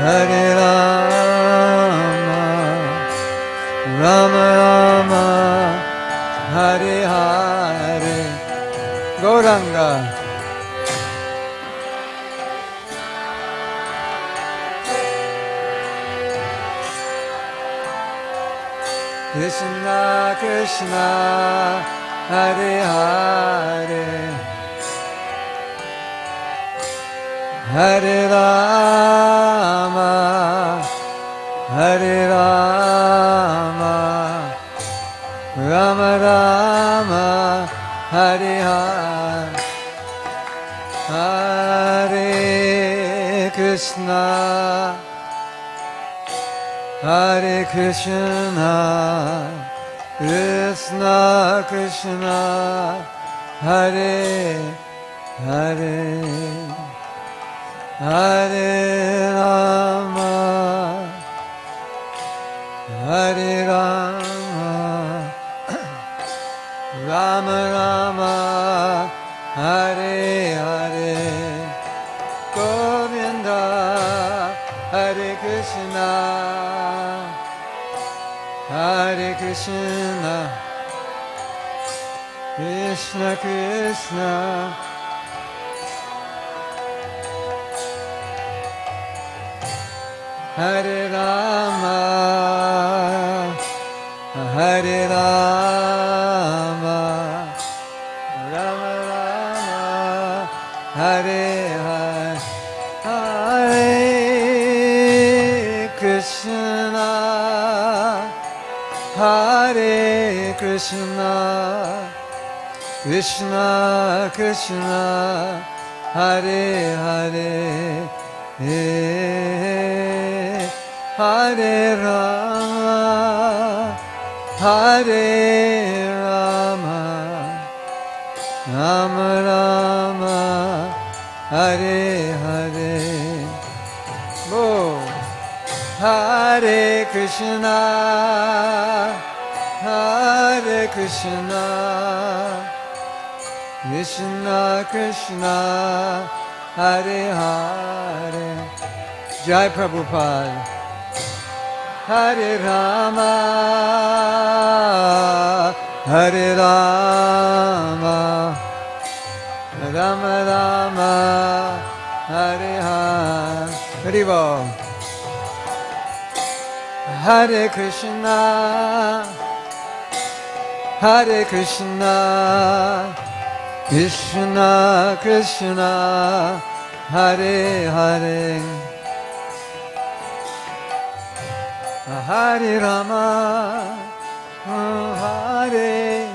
Hare Rama, Rama Rama, Hare Hare. Gauranga. Krishna Krishna, Hare Hare, Hare Rama, Hare Rama, Rama Rama, Hare Hare. Hare Krishna, Hare Krishna, Krishna Krishna, Hare Hare, Hare Rama, Hare Rama, Rama Rama, Hare Hare. Govinda, Hare Krishna, Hare Krishna, Krishna Krishna, Hare Rama, Hare Rama, Rama Rama, Hare Hare. Hare Krishna, Hare Krishna, Krishna Krishna, Hare Hare, Hare Rama, Hare Rama, Rama Rama, Hare Hare. Oh, Hare Krishna, Hare Krishna, Krishna Krishna, Hare Hare. Jai Prabhupada. Hare Rama, Hare Rama, Rama Rama, Hare Hare. Hare Bol. Hare Krishna, Hare Krishna, Krishna Krishna, Hare Hare, Hare Rama, Hare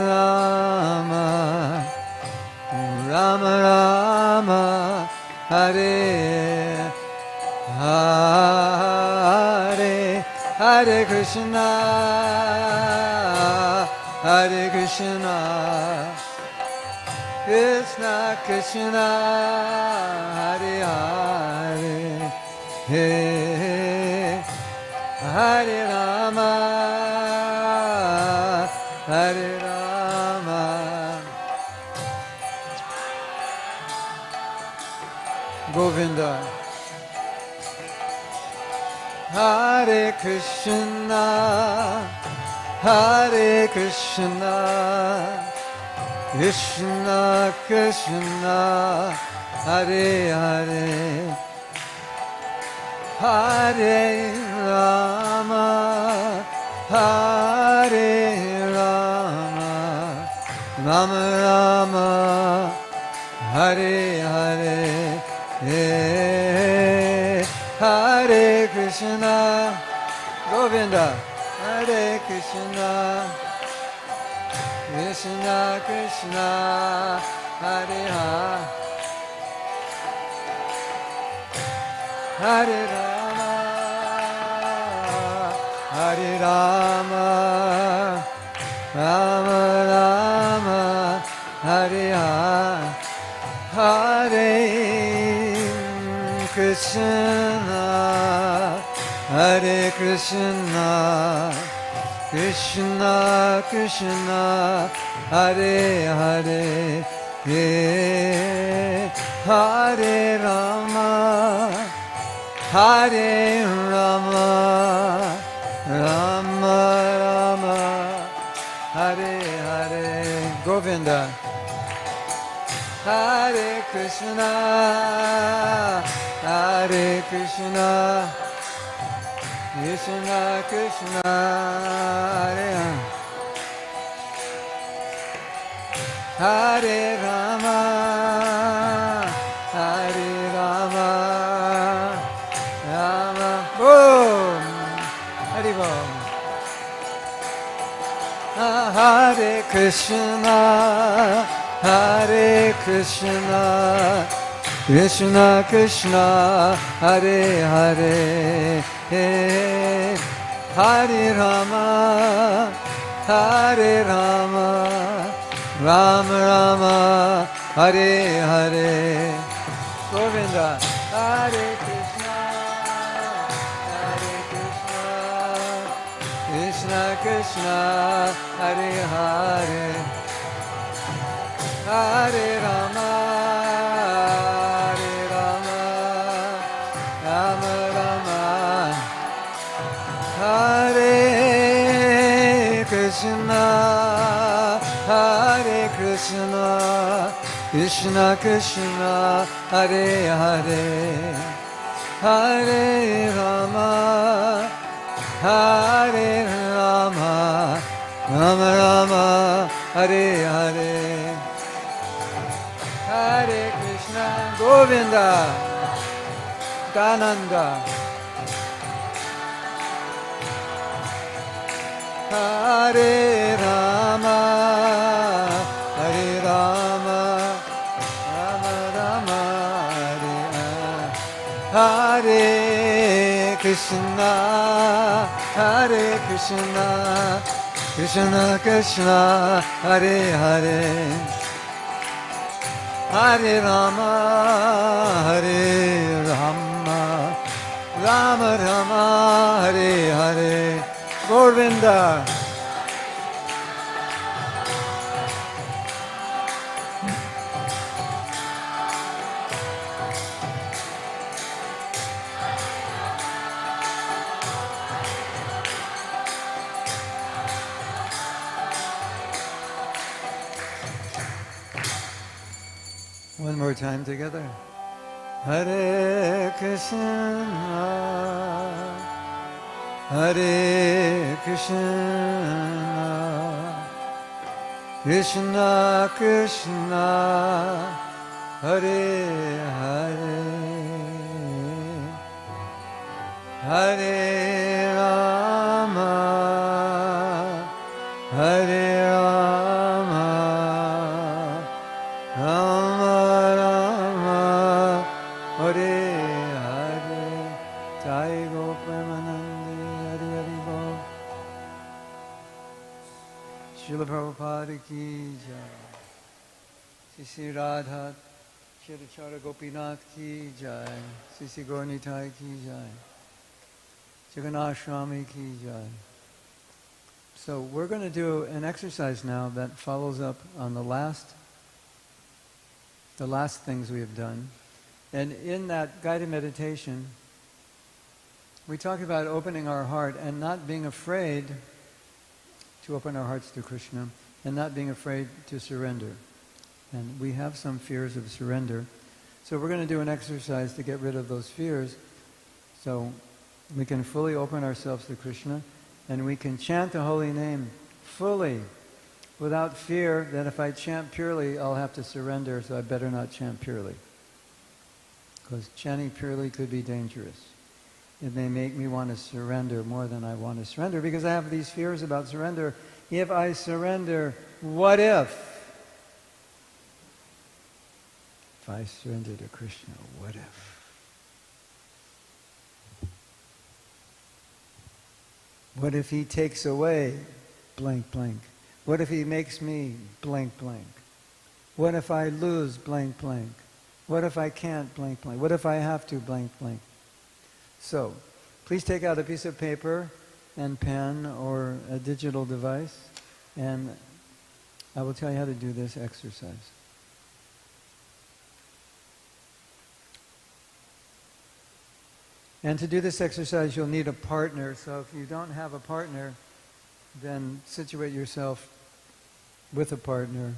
Rama, Rama Rama, Hare Hare. Hare Krishna, Hare Krishna, Krishna Krishna, Hare Hare, Hare Rama, Hare Rama. Govinda. Hare Krishna, Hare Krishna, Krishna Krishna, Hare Hare, Hare Rama, Hare Rama, Rama Rama, Hare Hare, Hare Krishna, Govinda, Hare Krishna, Krishna Krishna, Hare Hare, Hare Rama, Hare Rama, Rama Rama, Hare Hare, Hare Krishna, Hare Krishna, Krishna Krishna, Hare Hare, Hare Rama, Hare Rama, Rama Rama, Hare Hare, Govinda. Hare Krishna, Hare Krishna, Krishna Krishna, Hare Hare, Hare Rama, Hare Rama, Rama, Boom, Hare Bom. Hare Krishna, Hare Krishna, Krishna Krishna, Hare Hare, Hare Rama, Hare Rama, Rama Rama, Hare Hare, Govinda, Hare Krishna, Hare Krishna, Krishna Krishna, Hare Hare, Hare Rama, Hare Rama, Rama Rama, Hare Krishna, Hare Krishna, Krishna Krishna, Hare Hare, Hare Rama, Hare Rama, Rama Rama, Hare Hare, Hare Krishna, Govinda, Gananda, Hare Rama, Hare Rama, Rama Rama, Hare Krishna, Hare Krishna, Krishna Krishna, Hare Hare, Hare Rama, Hare Rama, Rama Rama, Hare Hare, Govinda. One more time together. Hare Krishna, Hare Krishna, Krishna Krishna, Hare Hare, Hare Rama, Hare Rama, Rama Rama, Hare Hare, Jai Go Premanandi, Hare Hare Go. Srila Prabhupada ki jai. Sisi Radha Shirachara Gopinath ki jai. Sisi Gaurnitai ki jai. Jagannath Swami ki jai. So we're going to do an exercise now that follows up on the last things we have done. And in that guided meditation, we talked about opening our heart and not being afraid to open our hearts to Krishna and not being afraid to surrender. And we have some fears of surrender. So we're going to do an exercise to get rid of those fears so we can fully open ourselves to Krishna and we can chant the holy name fully without fear that if I chant purely, I'll have to surrender, so I better not chant purely. Because chanting purely could be dangerous. It may make me want to surrender more than I want to surrender because I have these fears about surrender. If I surrender, what if? If I surrender to Krishna, what if? What if he takes away blank blank? What if he makes me blank blank? What if I lose blank blank? What if I can't blank blank? What if I have to blank blank? So, please take out a piece of paper and pen or a digital device, and I will tell you how to do this exercise. And to do this exercise, you'll need a partner. So if you don't have a partner, then situate yourself with a partner.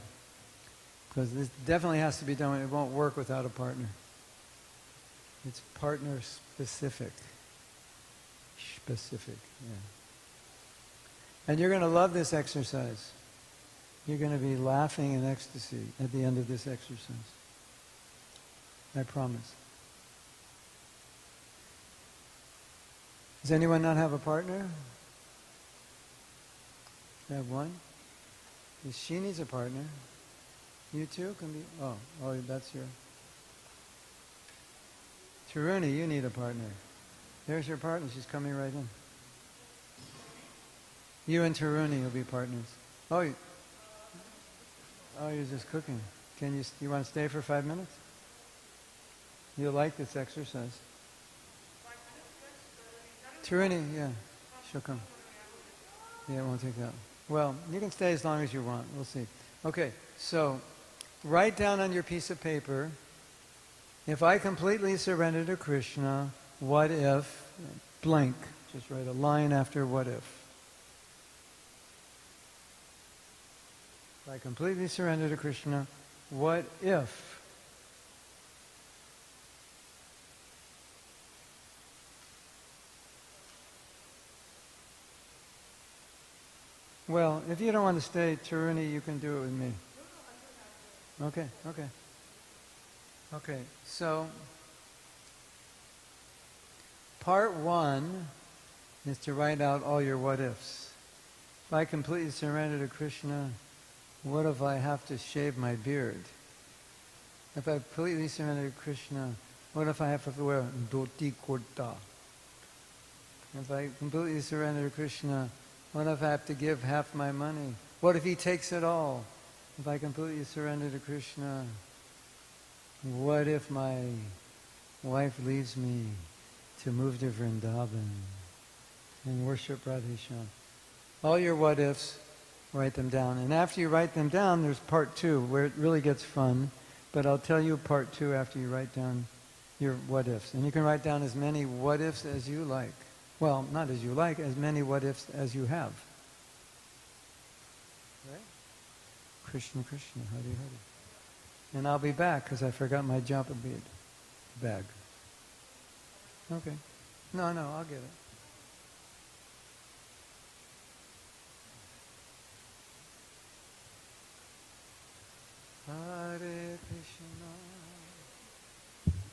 Because this definitely has to be done. It won't work without a partner. It's partner specific. Specific, yeah. And you're going to love this exercise. You're going to be laughing in ecstasy at the end of this exercise. I promise. Does anyone not have a partner? You have one? She needs a partner. You too can be. Oh, that's your. Taruni, you need a partner. There's your partner. She's coming right in. You and Taruni will be partners. Oh, you're just cooking. You want to stay for 5 minutes? You'll like this exercise. Taruni, yeah, she'll come. Yeah, it won't take that. Well, you can stay as long as you want. We'll see. Okay, so write down on your piece of paper, if I completely surrender to Krishna, what if, blank, just write a line after what if. If I completely surrender to Krishna, what if? Well, if you don't want to stay, Taruni, you can do it with me. Okay. Okay, so part 1 is to write out all your what ifs. If I completely surrender to Krishna, what if I have to shave my beard? If I completely surrender to Krishna, what if I have to wear dhoti kurta? If I completely surrender to Krishna, what if I have to give half my money? What if he takes it all? If I completely surrender to Krishna, what if my wife leaves me to move to Vrindavan and worship Radheshyam? All your what ifs, write them down. And after you write them down, there's part 2 where it really gets fun. But I'll tell you part 2 after you write down your what ifs. And you can write down as many what ifs as you like. Well, not as you like, as many what ifs as you have. Right? Krishna, Krishna, Hare Hare. And I'll be back because I forgot my Japa bag. Okay. No, I'll get it. Hare Krishna.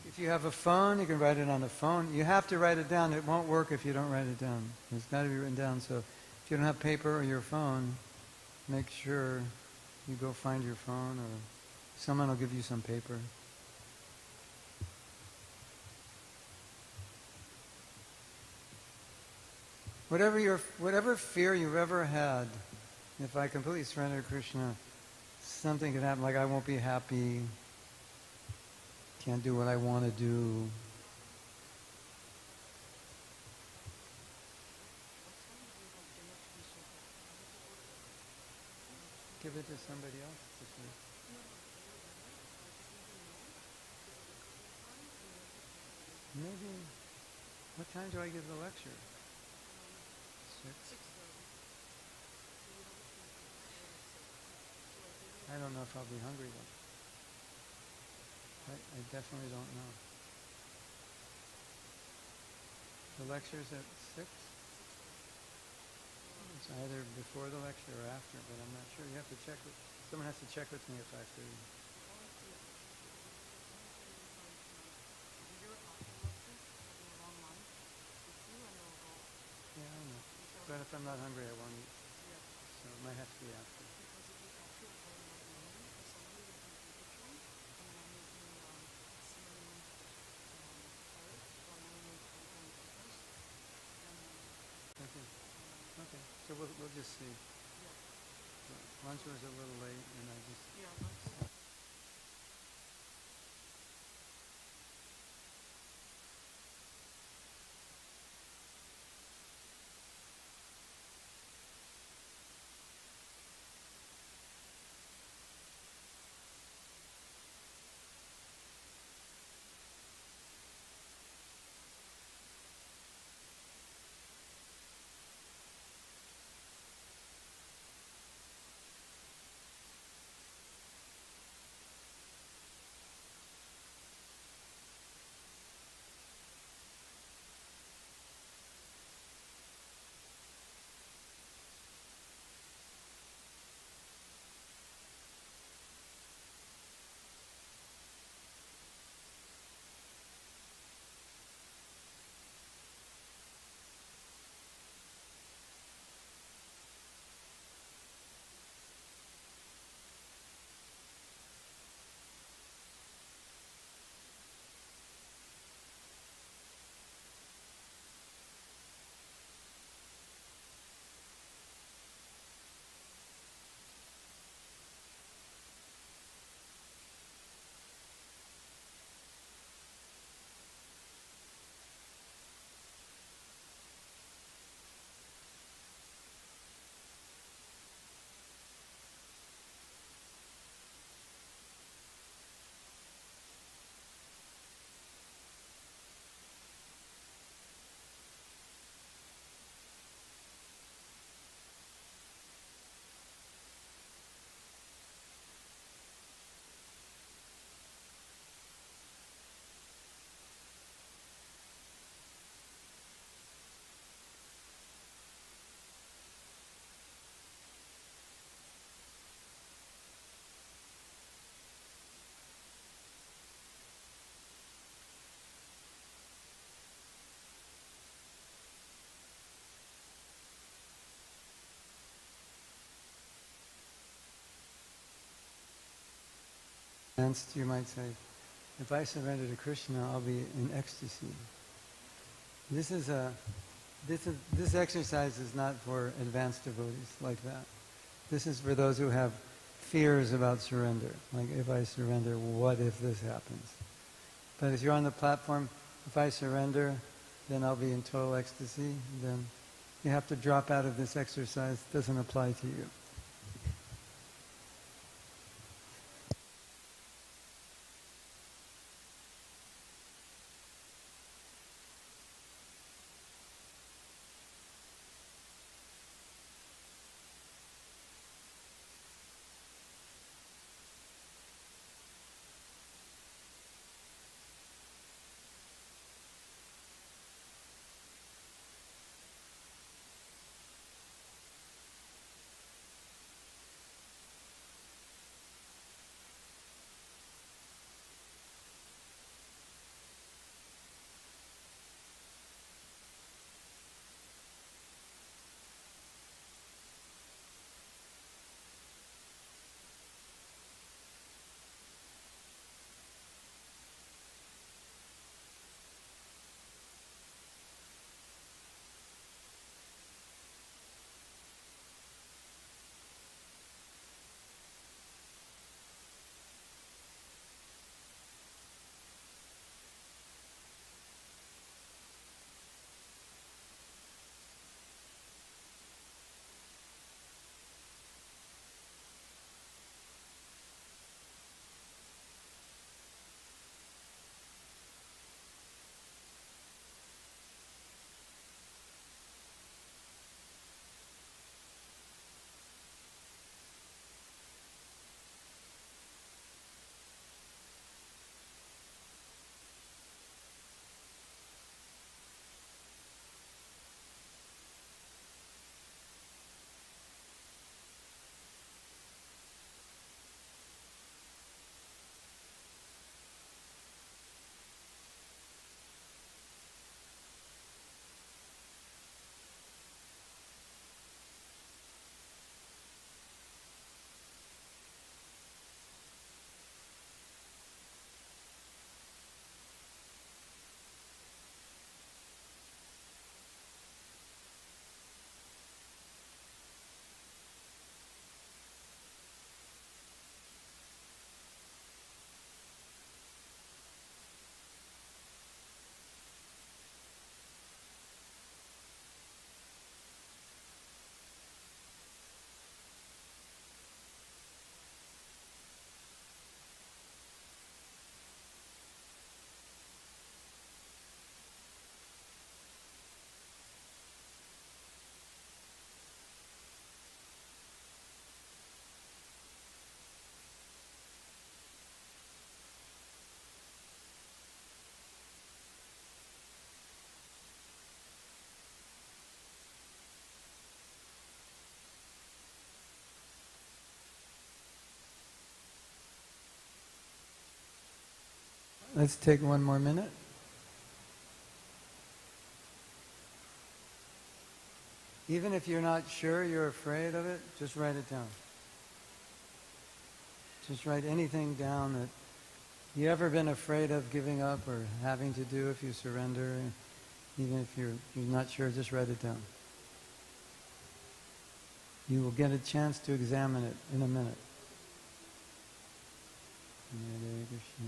If you have a phone, you can write it on the phone. You have to write it down. It won't work if you don't write it down. It's got to be written down. So if you don't have paper or your phone, make sure you go find your phone or someone will give you some paper. Whatever fear you've ever had, if I completely surrender to Krishna, something could happen, like I won't be happy, can't do what I want to do. Give it to somebody else to see. Maybe, what time do I give the lecture? 6? I don't know if I'll be hungry though. I definitely don't know. The lecture's at 6? It's either before the lecture or after, but I'm not sure. You have to check with, someone has to check with me at 5:30. Yeah, I know. But if I'm not hungry, I won't eat. So it might have to be after. Okay. So we'll just see. Lunch was a little late, and I just... You might say, if I surrender to Krishna, I'll be in ecstasy. This exercise is not for advanced devotees like that. This is for those who have fears about surrender. Like, if I surrender, what if this happens? But if you're on the platform, if I surrender, then I'll be in total ecstasy. Then you have to drop out of this exercise. It doesn't apply to you. Let's take one more minute. Even if you're not sure, you're afraid of it, just write it down. Just write anything down that you ever been afraid of giving up or having to do if you surrender. Even if you're not sure, just write it down. You will get a chance to examine it in a minute. Hare Krishna.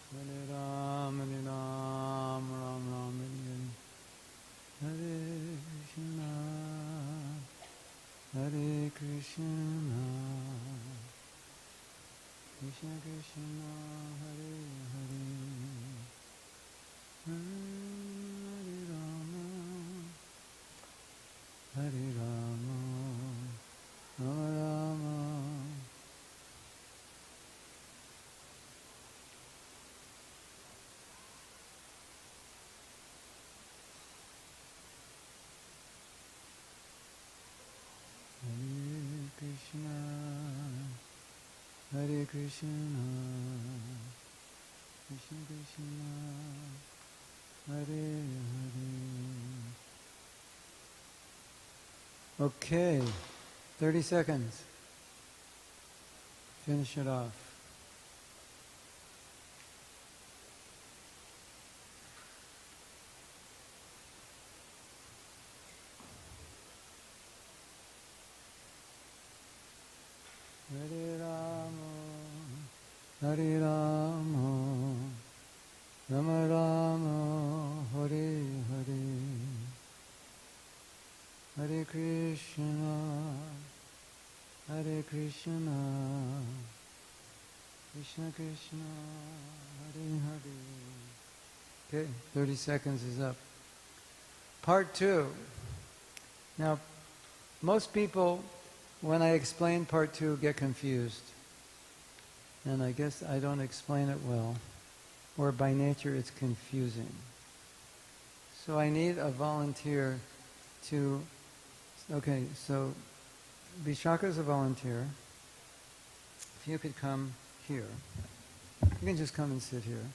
Hare Ram, Hare Ram, Ram Ram, Hare Krishna, Hare Krishna, Krishna Krishna, Hare Hare, Hare Rama, Hare Rama, Rama Rama. Hare Krishna, Krishna Krishna, Hare Hare, Okay, 30 seconds. Finish it off. Hare Rama, Hare Rama, Rama Rama, Hare Hare, Hare Krishna, Hare Krishna, Krishna Krishna, Hare Hare. Okay, 30 seconds is up. Part 2. Now, most people, when I explain part 2, get confused. And I guess I don't explain it well. Or by nature it's confusing. So I need a volunteer to... Okay, so Vishaka's a volunteer. If you could come here. You can just come and sit here.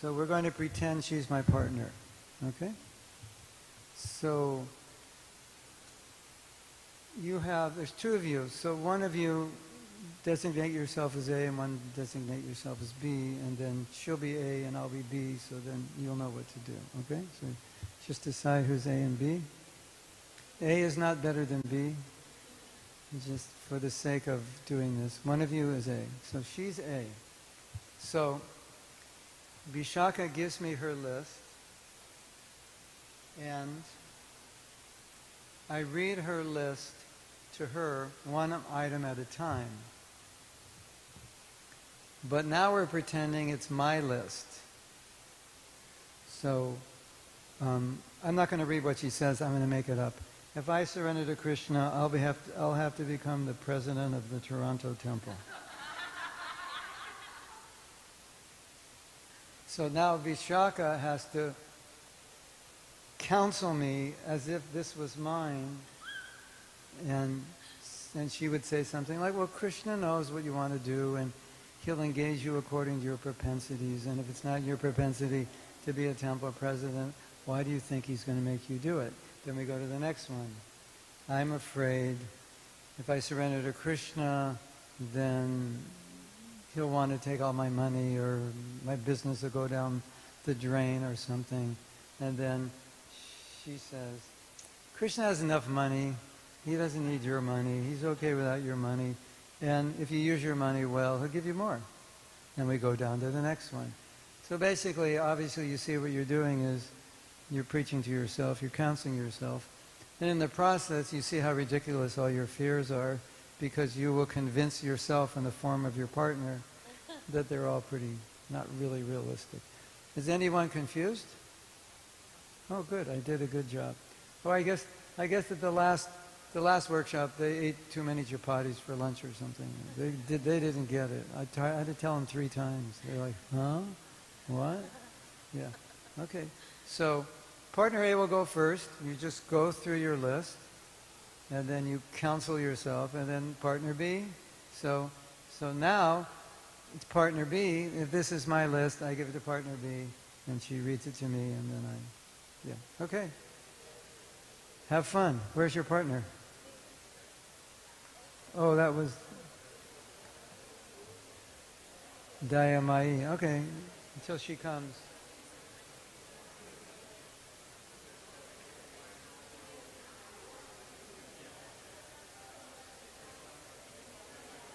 So we're going to pretend she's my partner. Okay? So there's two of you. So one of you designate yourself as A and one designate yourself as B, and then she'll be A and I'll be B, so then you'll know what to do. Okay? So just decide who's A and B. A is not better than B. Just for the sake of doing this. One of you is A. So she's A. So Vishaka gives me her list, and I read her list to her one item at a time. But now we're pretending it's my list. So I'm not going to read what she says, I'm going to make it up. If I surrender to Krishna, I'll have to become the president of the Toronto Temple. So now Vishaka has to counsel me as if this was mine, and she would say something like, well, Krishna knows what you want to do, and he'll engage you according to your propensities, and if it's not your propensity to be a temple president, why do you think he's going to make you do it? Then we go to the next one. I'm afraid if I surrender to Krishna, then he'll want to take all my money, or my business will go down the drain or something. And then she says, Krishna has enough money. He doesn't need your money. He's okay without your money. And if you use your money well, he'll give you more. And we go down to the next one. So basically, obviously, you see what you're doing is you're preaching to yourself, you're counseling yourself. And in the process, you see how ridiculous all your fears are, because you will convince yourself in the form of your partner that they're all pretty, not really realistic. Is anyone confused? Oh, good. I did a good job. Oh, I guess at the last workshop they ate too many chapatis for lunch or something. They didn't get it. I had to tell them 3 times. They're like, huh? What? Yeah. Okay. So partner A will go first. You just go through your list, and then you counsel yourself, and then partner B. So now it's partner B. If this is my list, I give it to partner B, and she reads it to me, and then yeah. Okay. Have fun. Where's your partner? Oh, that was Dayamai. Okay. Until she comes.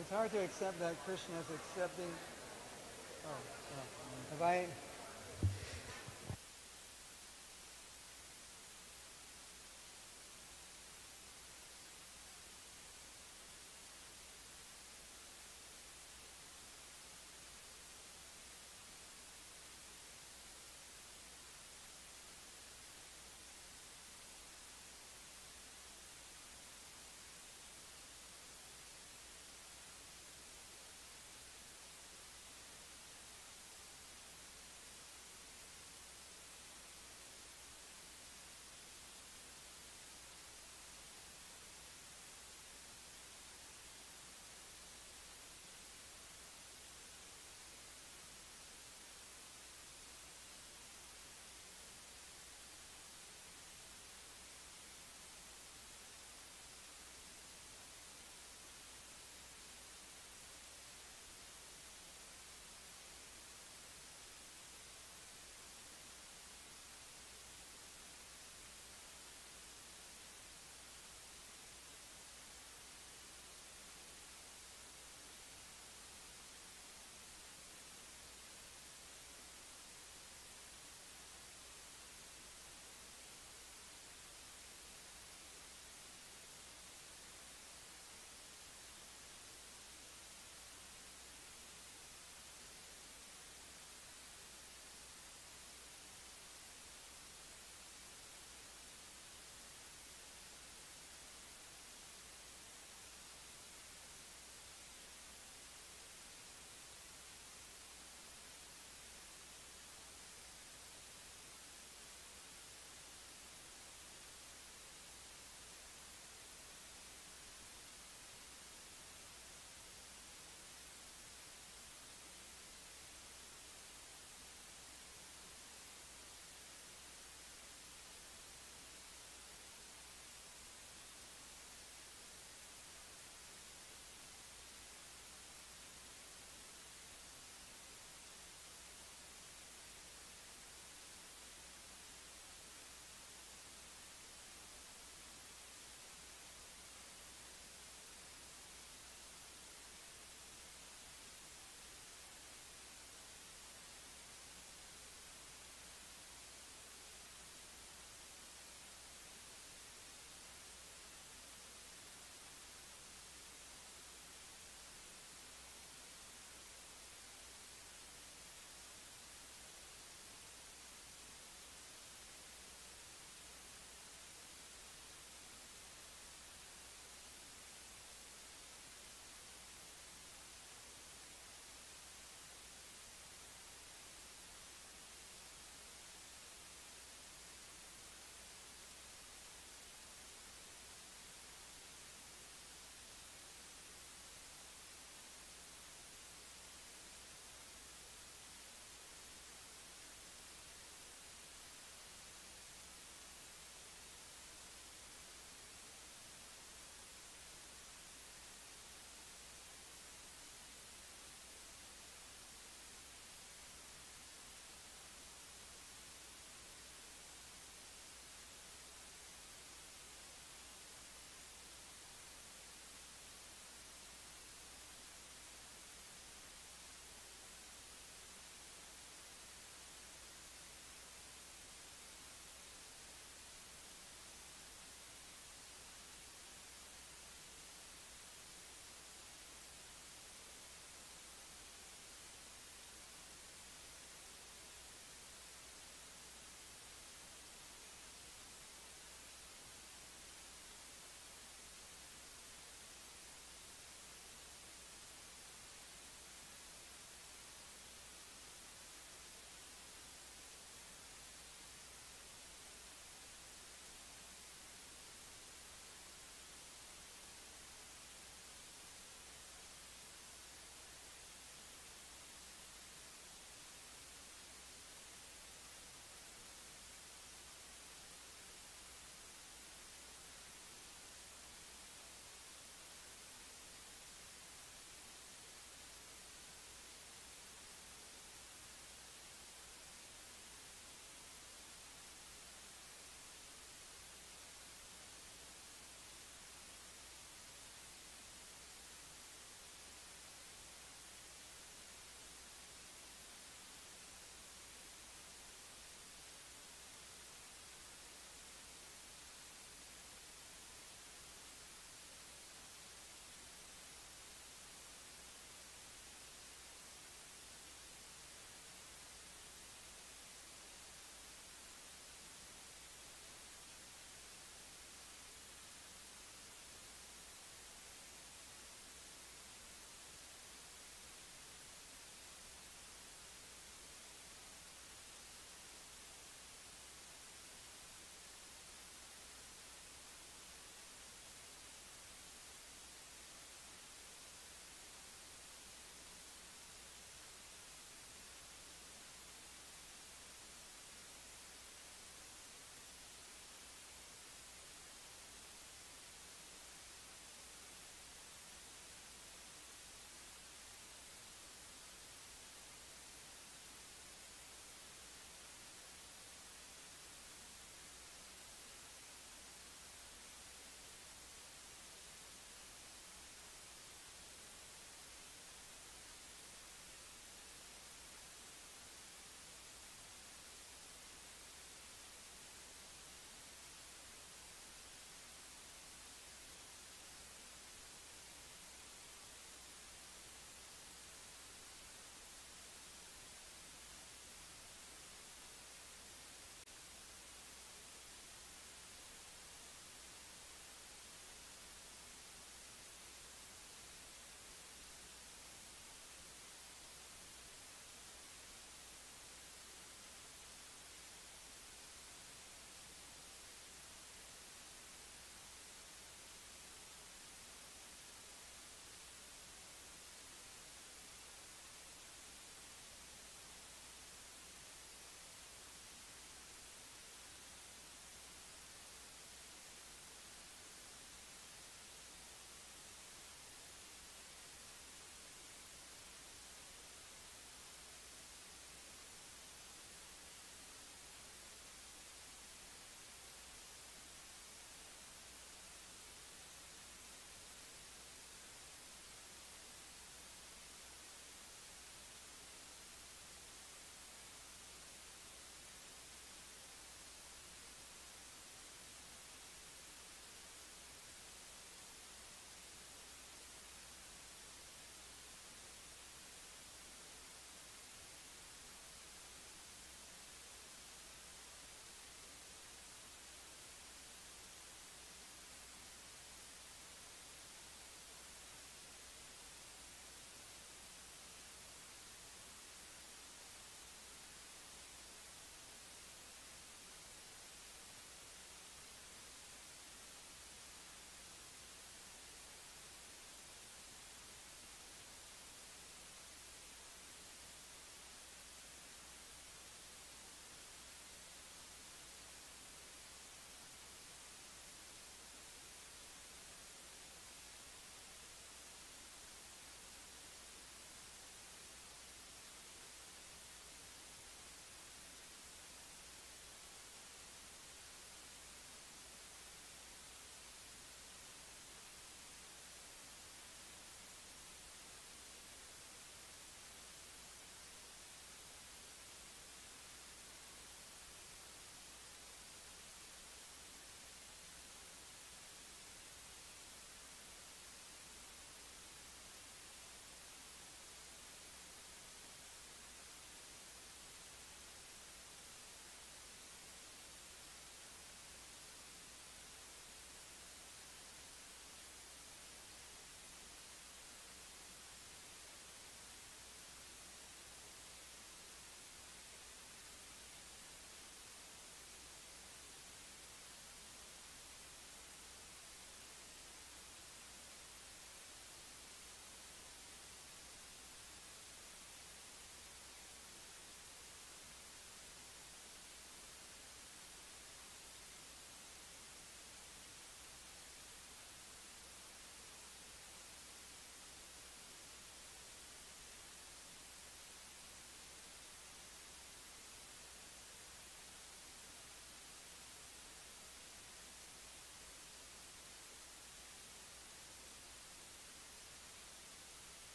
It's hard to accept that Krishna is accepting. Have I?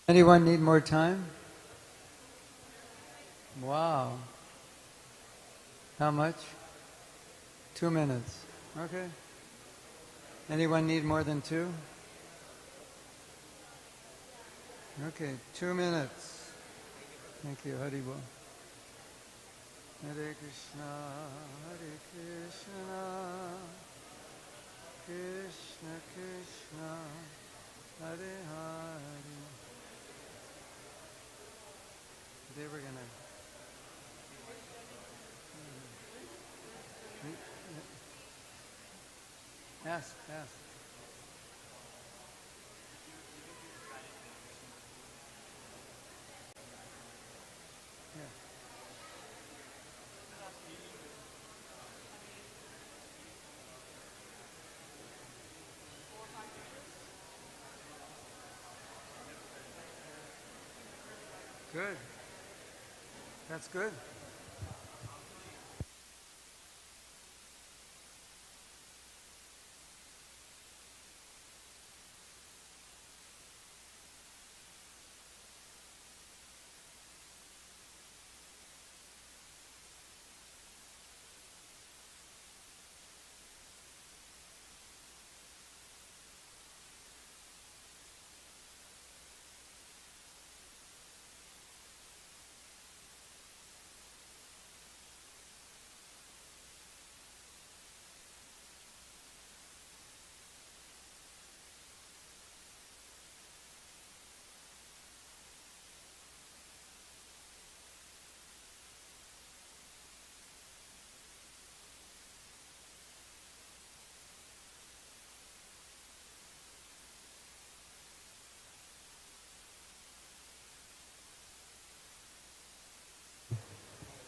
Anyone need more time? Wow. How much? 2 minutes. Okay. Anyone need more than 2? Okay, 2 minutes. Thank you, Haribol. Hare Krishna, Krishna Krishna, Hare Hare. They were gonna. Ask. Yeah. Good. That's good.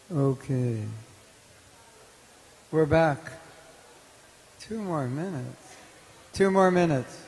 Okay. We're back. 2 more minutes. 2 more minutes.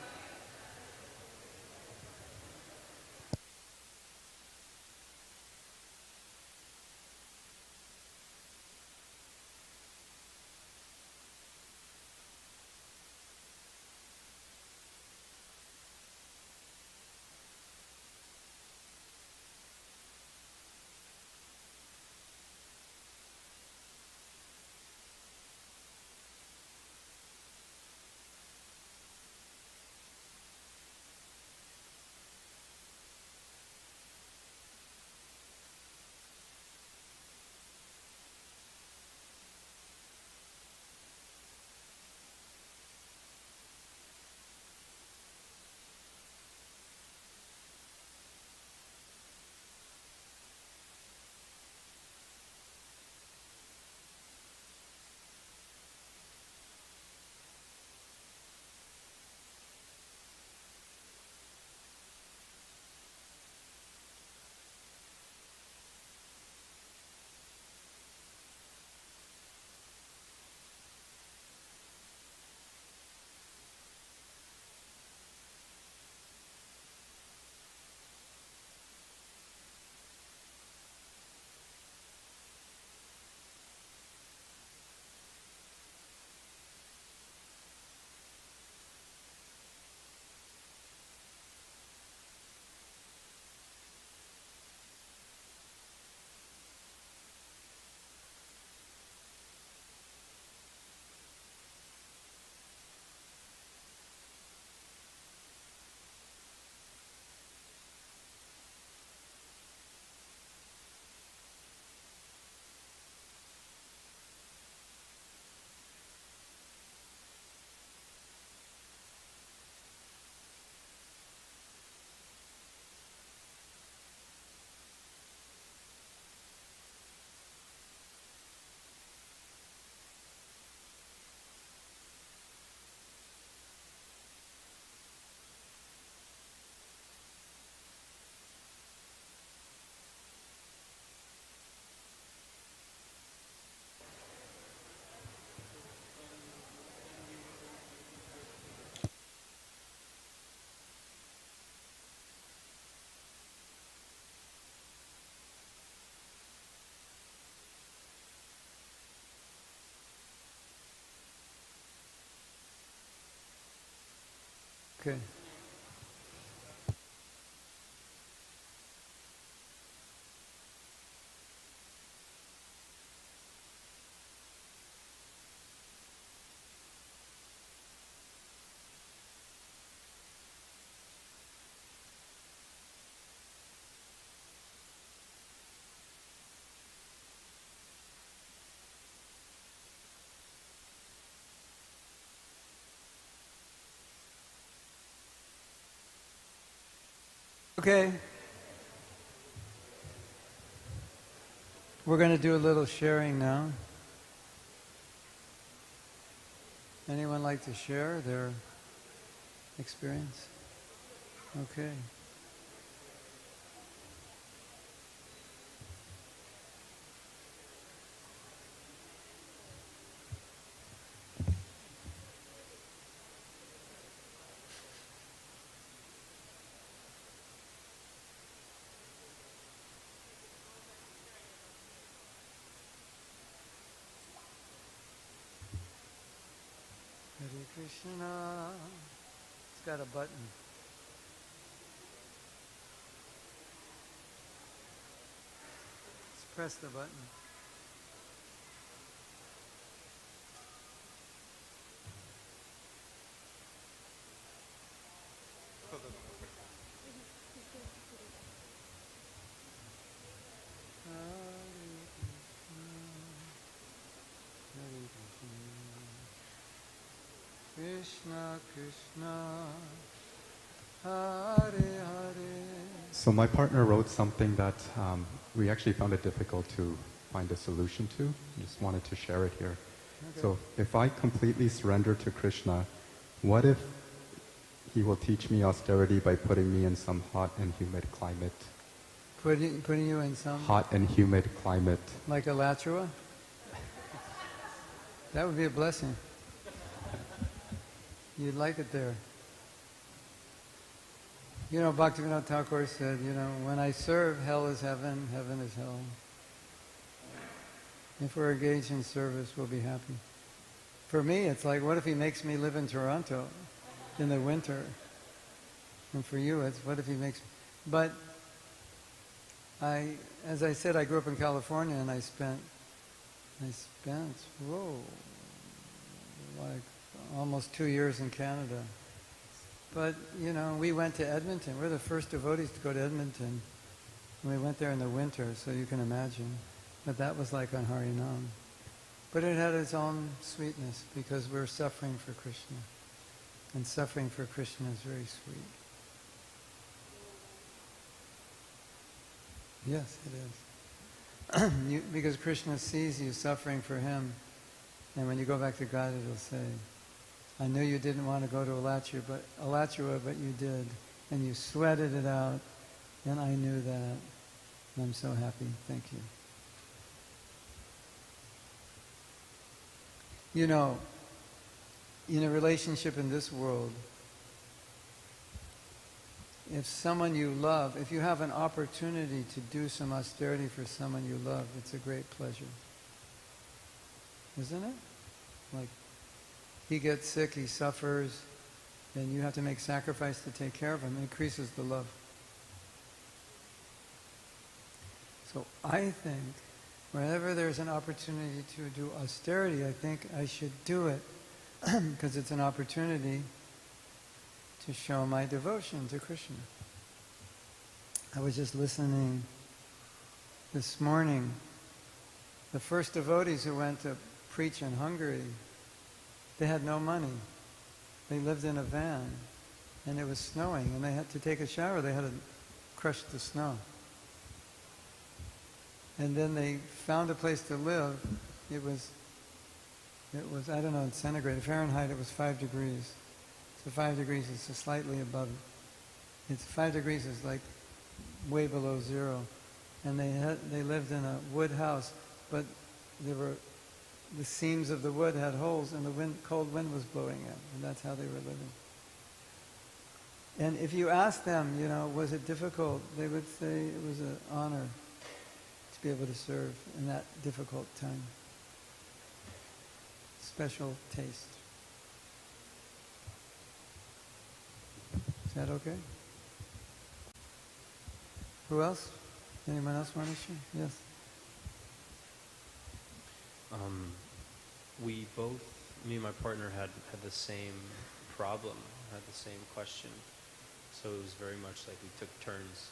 Okay. Okay. We're going to do a little sharing now. Anyone like to share their experience? Okay. Hare Krishna. It's got a button. Let's press the button. Krishna Krishna Hare Hare. So my partner wrote something that we actually found it difficult to find a solution to. I just wanted to share it here. Okay. So if I completely surrender to Krishna, what if he will teach me austerity by putting me in some hot and humid climate? Putting you in some... Hot and humid climate. Like Alachua? That would be a blessing. You'd like it there. You know, Bhaktivinoda Thakur said, you know, when I serve, hell is heaven, heaven is hell. If we're engaged in service, we'll be happy. For me, it's like, what if he makes me live in Toronto in the winter? And for you, it's, what if he makes... But as I said, I grew up in California, and I spent, like almost 2 years in Canada. But, you know, we went to Edmonton. We're the first devotees to go to Edmonton. And we went there in the winter, so you can imagine. But that was like on Harinam. But it had its own sweetness, because we're suffering for Krishna. And suffering for Krishna is very sweet. Yes, it is. Because Krishna sees you suffering for him. And when you go back to God, it'll say, I knew you didn't want to go to Alachua, but you did. And you sweated it out, and I knew that. And I'm so happy. Thank you. You know, in a relationship in this world, if someone you love, if you have an opportunity to do some austerity for someone you love, it's a great pleasure. Isn't it? Like, he gets sick, he suffers, and you have to make sacrifice to take care of him. It increases the love. So I think whenever there's an opportunity to do austerity, I think I should do it because it's an opportunity to show my devotion to Krishna. I was just listening this morning. The first devotees who went to preach in Hungary, they had no money. They lived in a van, and it was snowing, and they had to take a shower. They had to crush the snow. And then they found a place to live. It was, I don't know, in centigrade. Fahrenheit, it was 5 degrees. So 5 degrees is just slightly above. It's 5 degrees is like way below zero. And they lived in a wood house, but the seams of the wood had holes, and the cold wind was blowing in, and that's how they were living. And if you ask them, you know, was it difficult, they would say it was an honor to be able to serve in that difficult time. Special taste. Is that okay? Who else? Anyone else want to share? Yes. We both, me and my partner, had the same problem, had the same question. So it was very much like we took turns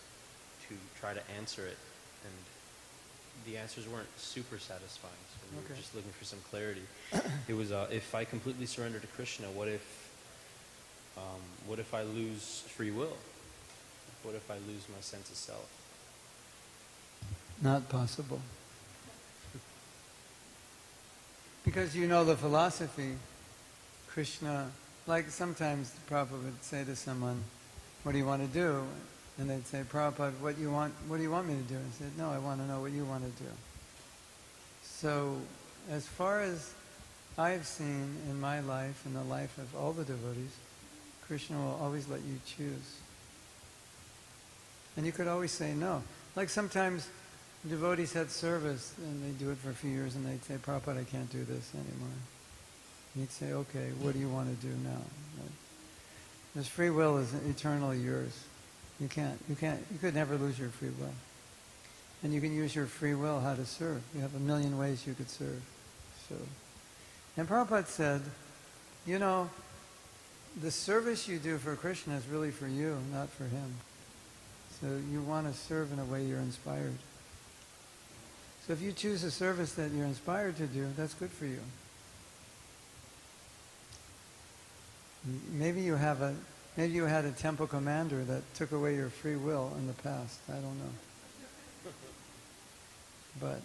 to try to answer it, and the answers weren't super satisfying. So we were just looking for some clarity. It was, if I completely surrender to Krishna, what if I lose free will? what if I lose my sense of self? Not possible. Because you know the philosophy, Krishna, like sometimes Prabhupada would say to someone, what do you want to do? And they'd say, Prabhupada, what do you want me to do? And I said, no, I want to know what you want to do. So, as far as I've seen in my life, in the life of all the devotees, Krishna will always let you choose. And you could always say no. Like sometimes devotees had service and they do it for a few years and they'd say, Prabhupada, I can't do this anymore. And he'd say, okay, what do you want to do now? This free will is eternally yours. You could never lose your free will. And you can use your free will how to serve. You have a million ways you could serve. So, and Prabhupada said, you know, the service you do for Krishna is really for you, not for him. So you want to serve in a way you're inspired. So if you choose a service that you're inspired to do, that's good for you. Maybe you had a temple commander that took away your free will in the past. I don't know. But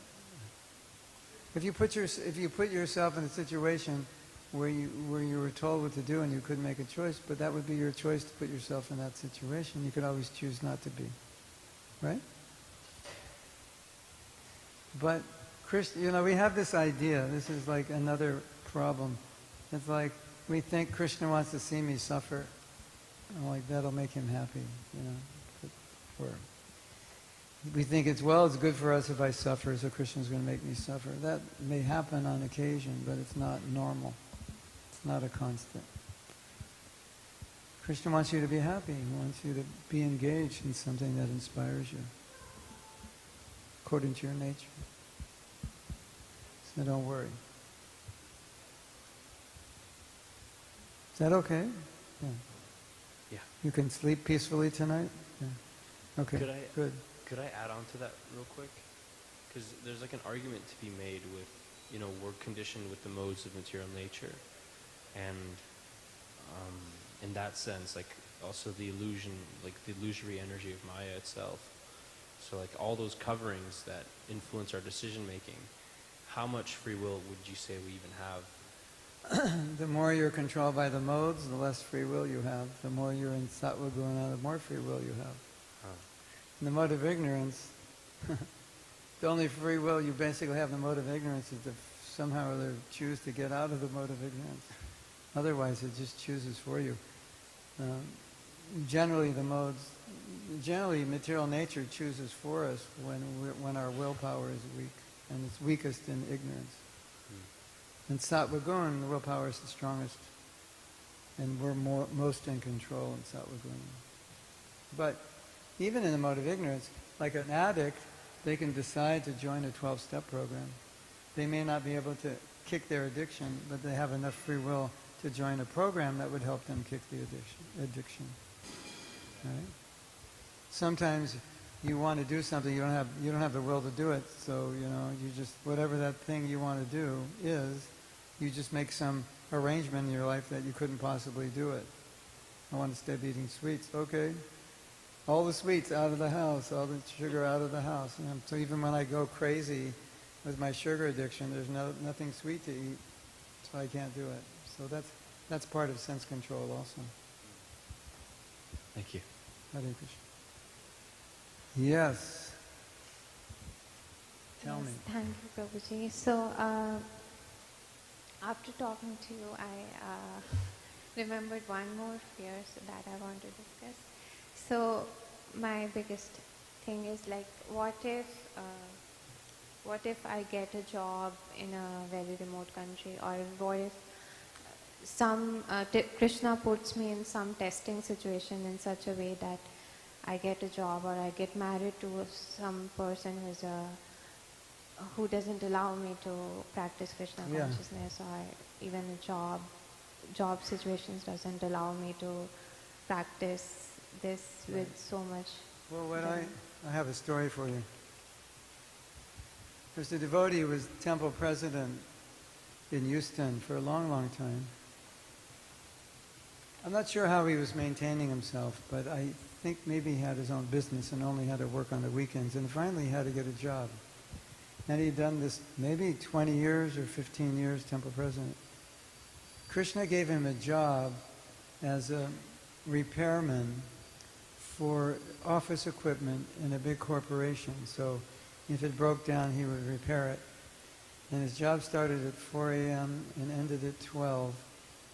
if you put yourself in a situation where you were told what to do and you couldn't make a choice, but that would be your choice to put yourself in that situation. You could always choose not to be, right? But we have this idea. This is like another problem. It's like we think Krishna wants to see me suffer. I'm like, that'll make him happy, Or we think it's good for us if I suffer, so Krishna's going to make me suffer. That may happen on occasion, but it's not normal. It's not a constant. Krishna wants you to be happy. He wants you to be engaged in something that inspires you, according to your nature. So don't worry. Is that okay? Yeah. Yeah. You can sleep peacefully tonight? Yeah. Okay, good. Could I add on to that real quick? Because there's like an argument to be made with, we're conditioned with the modes of material nature. And in that sense, like also the illusion, like the illusory energy of Maya itself. So like all those coverings that influence our decision making, how much free will would you say we even have? The more you're controlled by the modes, the less free will you have. The more you're in sattva guna, the more free will you have. In the mode of ignorance, the only free will you basically have in the mode of ignorance is to somehow or other choose to get out of the mode of ignorance. Otherwise, it just chooses for you. Generally, material nature chooses for us when our willpower is weak, and it's weakest in ignorance. In sattva guna, the willpower is the strongest, and we're most in control in sattva guna. But even in the mode of ignorance, like an addict, they can decide to join a 12-step program. They may not be able to kick their addiction, but they have enough free will to join a program that would help them kick the addiction. Right? Sometimes you want to do something, you don't have the will to do it, so you just, whatever that thing you want to do is, you just make some arrangement in your life that you couldn't possibly do it. I want to stop eating sweets. Okay. All the sweets out of the house, all the sugar out of the house. So even when I go crazy with my sugar addiction, there's nothing sweet to eat, so I can't do it. So that's part of sense control also. Thank you. Hare Krishna. Yes. Tell me. Thank you, Prabhuji. So, after talking to you, I remembered one more fear that I want to discuss. So, my biggest thing is like, what if I get a job in a very remote country, or what if Krishna puts me in some testing situation in such a way that I get a job, or I get married to some person who doesn't allow me to practice Krishna consciousness, or even a job situations doesn't allow me to practice this with so much. Well, I have a story for you. There's a devotee who was temple president in Houston for a long, long time. I'm not sure how he was maintaining himself, but I think maybe he had his own business and only had to work on the weekends, and finally he had to get a job. And he'd done this maybe 20 years or 15 years, temple president. Krishna gave him a job as a repairman for office equipment in a big corporation. So if it broke down, he would repair it. And his job started at 4 a.m. and ended at 12,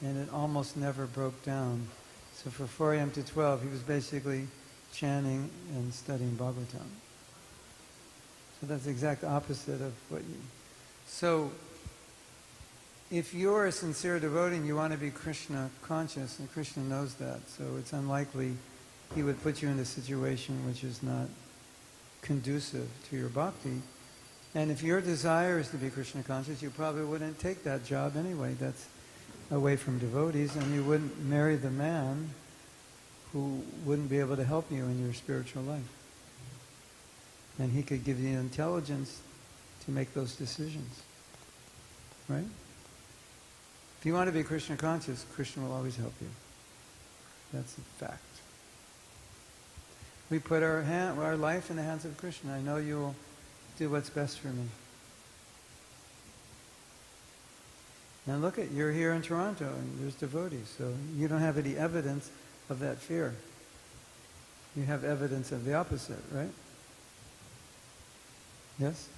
and it almost never broke down. So for 4 a.m. to 12, he was basically chanting and studying Bhagavatam. So that's the exact opposite of what you... So if you're a sincere devotee and you want to be Krishna conscious, and Krishna knows that, so it's unlikely he would put you in a situation which is not conducive to your bhakti. And if your desire is to be Krishna conscious, you probably wouldn't take that job anyway. That's away from devotees, and you wouldn't marry the man who wouldn't be able to help you in your spiritual life. And he could give you the intelligence to make those decisions. Right? If you want to be Krishna conscious, Krishna will always help you. That's a fact. We put our life in the hands of Krishna. I know you will do what's best for me. Now look at, you're here in Toronto and there's devotees, so you don't have any evidence of that fear. You have evidence of the opposite, right? Yes?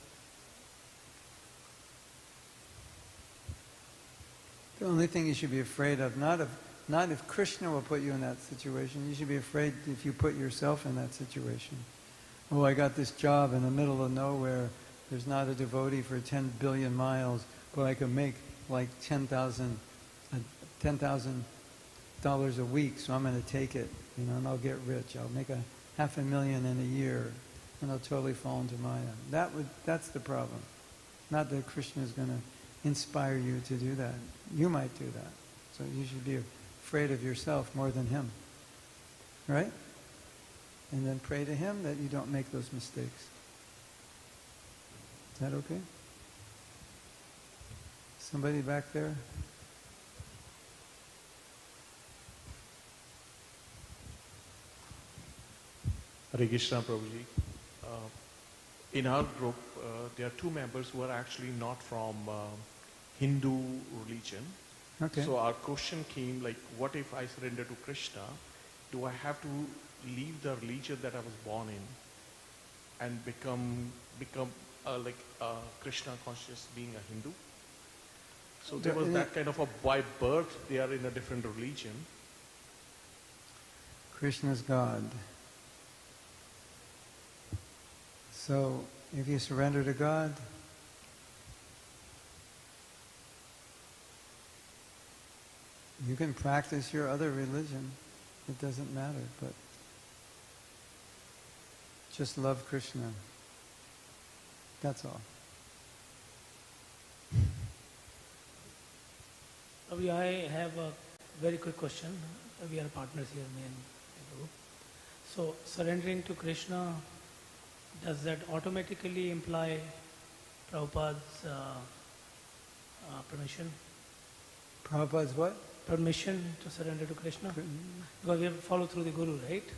The only thing you should be afraid of, not if Krishna will put you in that situation, you should be afraid if you put yourself in that situation. Oh, I got this job in the middle of nowhere, there's not a devotee for 10 billion miles, but I can make like $10,000 a week, so I'm going to take it, and I'll get rich. I'll make $500,000 in a year, and I'll totally fall into Maya. That's the problem. Not that Krishna is going to inspire you to do that. You might do that. So you should be afraid of yourself more than him. Right? And then pray to him that you don't make those mistakes. Is that okay? Somebody back there? Hare Krishna, Prabhuji. In our group, there are two members who are actually not from Hindu religion. Okay. So our question came like, what if I surrender to Krishna? Do I have to leave the religion that I was born in and become Krishna conscious, being a Hindu? So there was that kind of by birth, they are in a different religion. Krishna's God. So if you surrender to God, you can practice your other religion. It doesn't matter, but just love Krishna. That's all. I have a very quick question. We are partners here, me and Prabhu. So, surrendering to Krishna, does that automatically imply Prabhupada's permission? Prabhupada's what? Permission to surrender to Krishna? Because we have to follow through the Guru, right?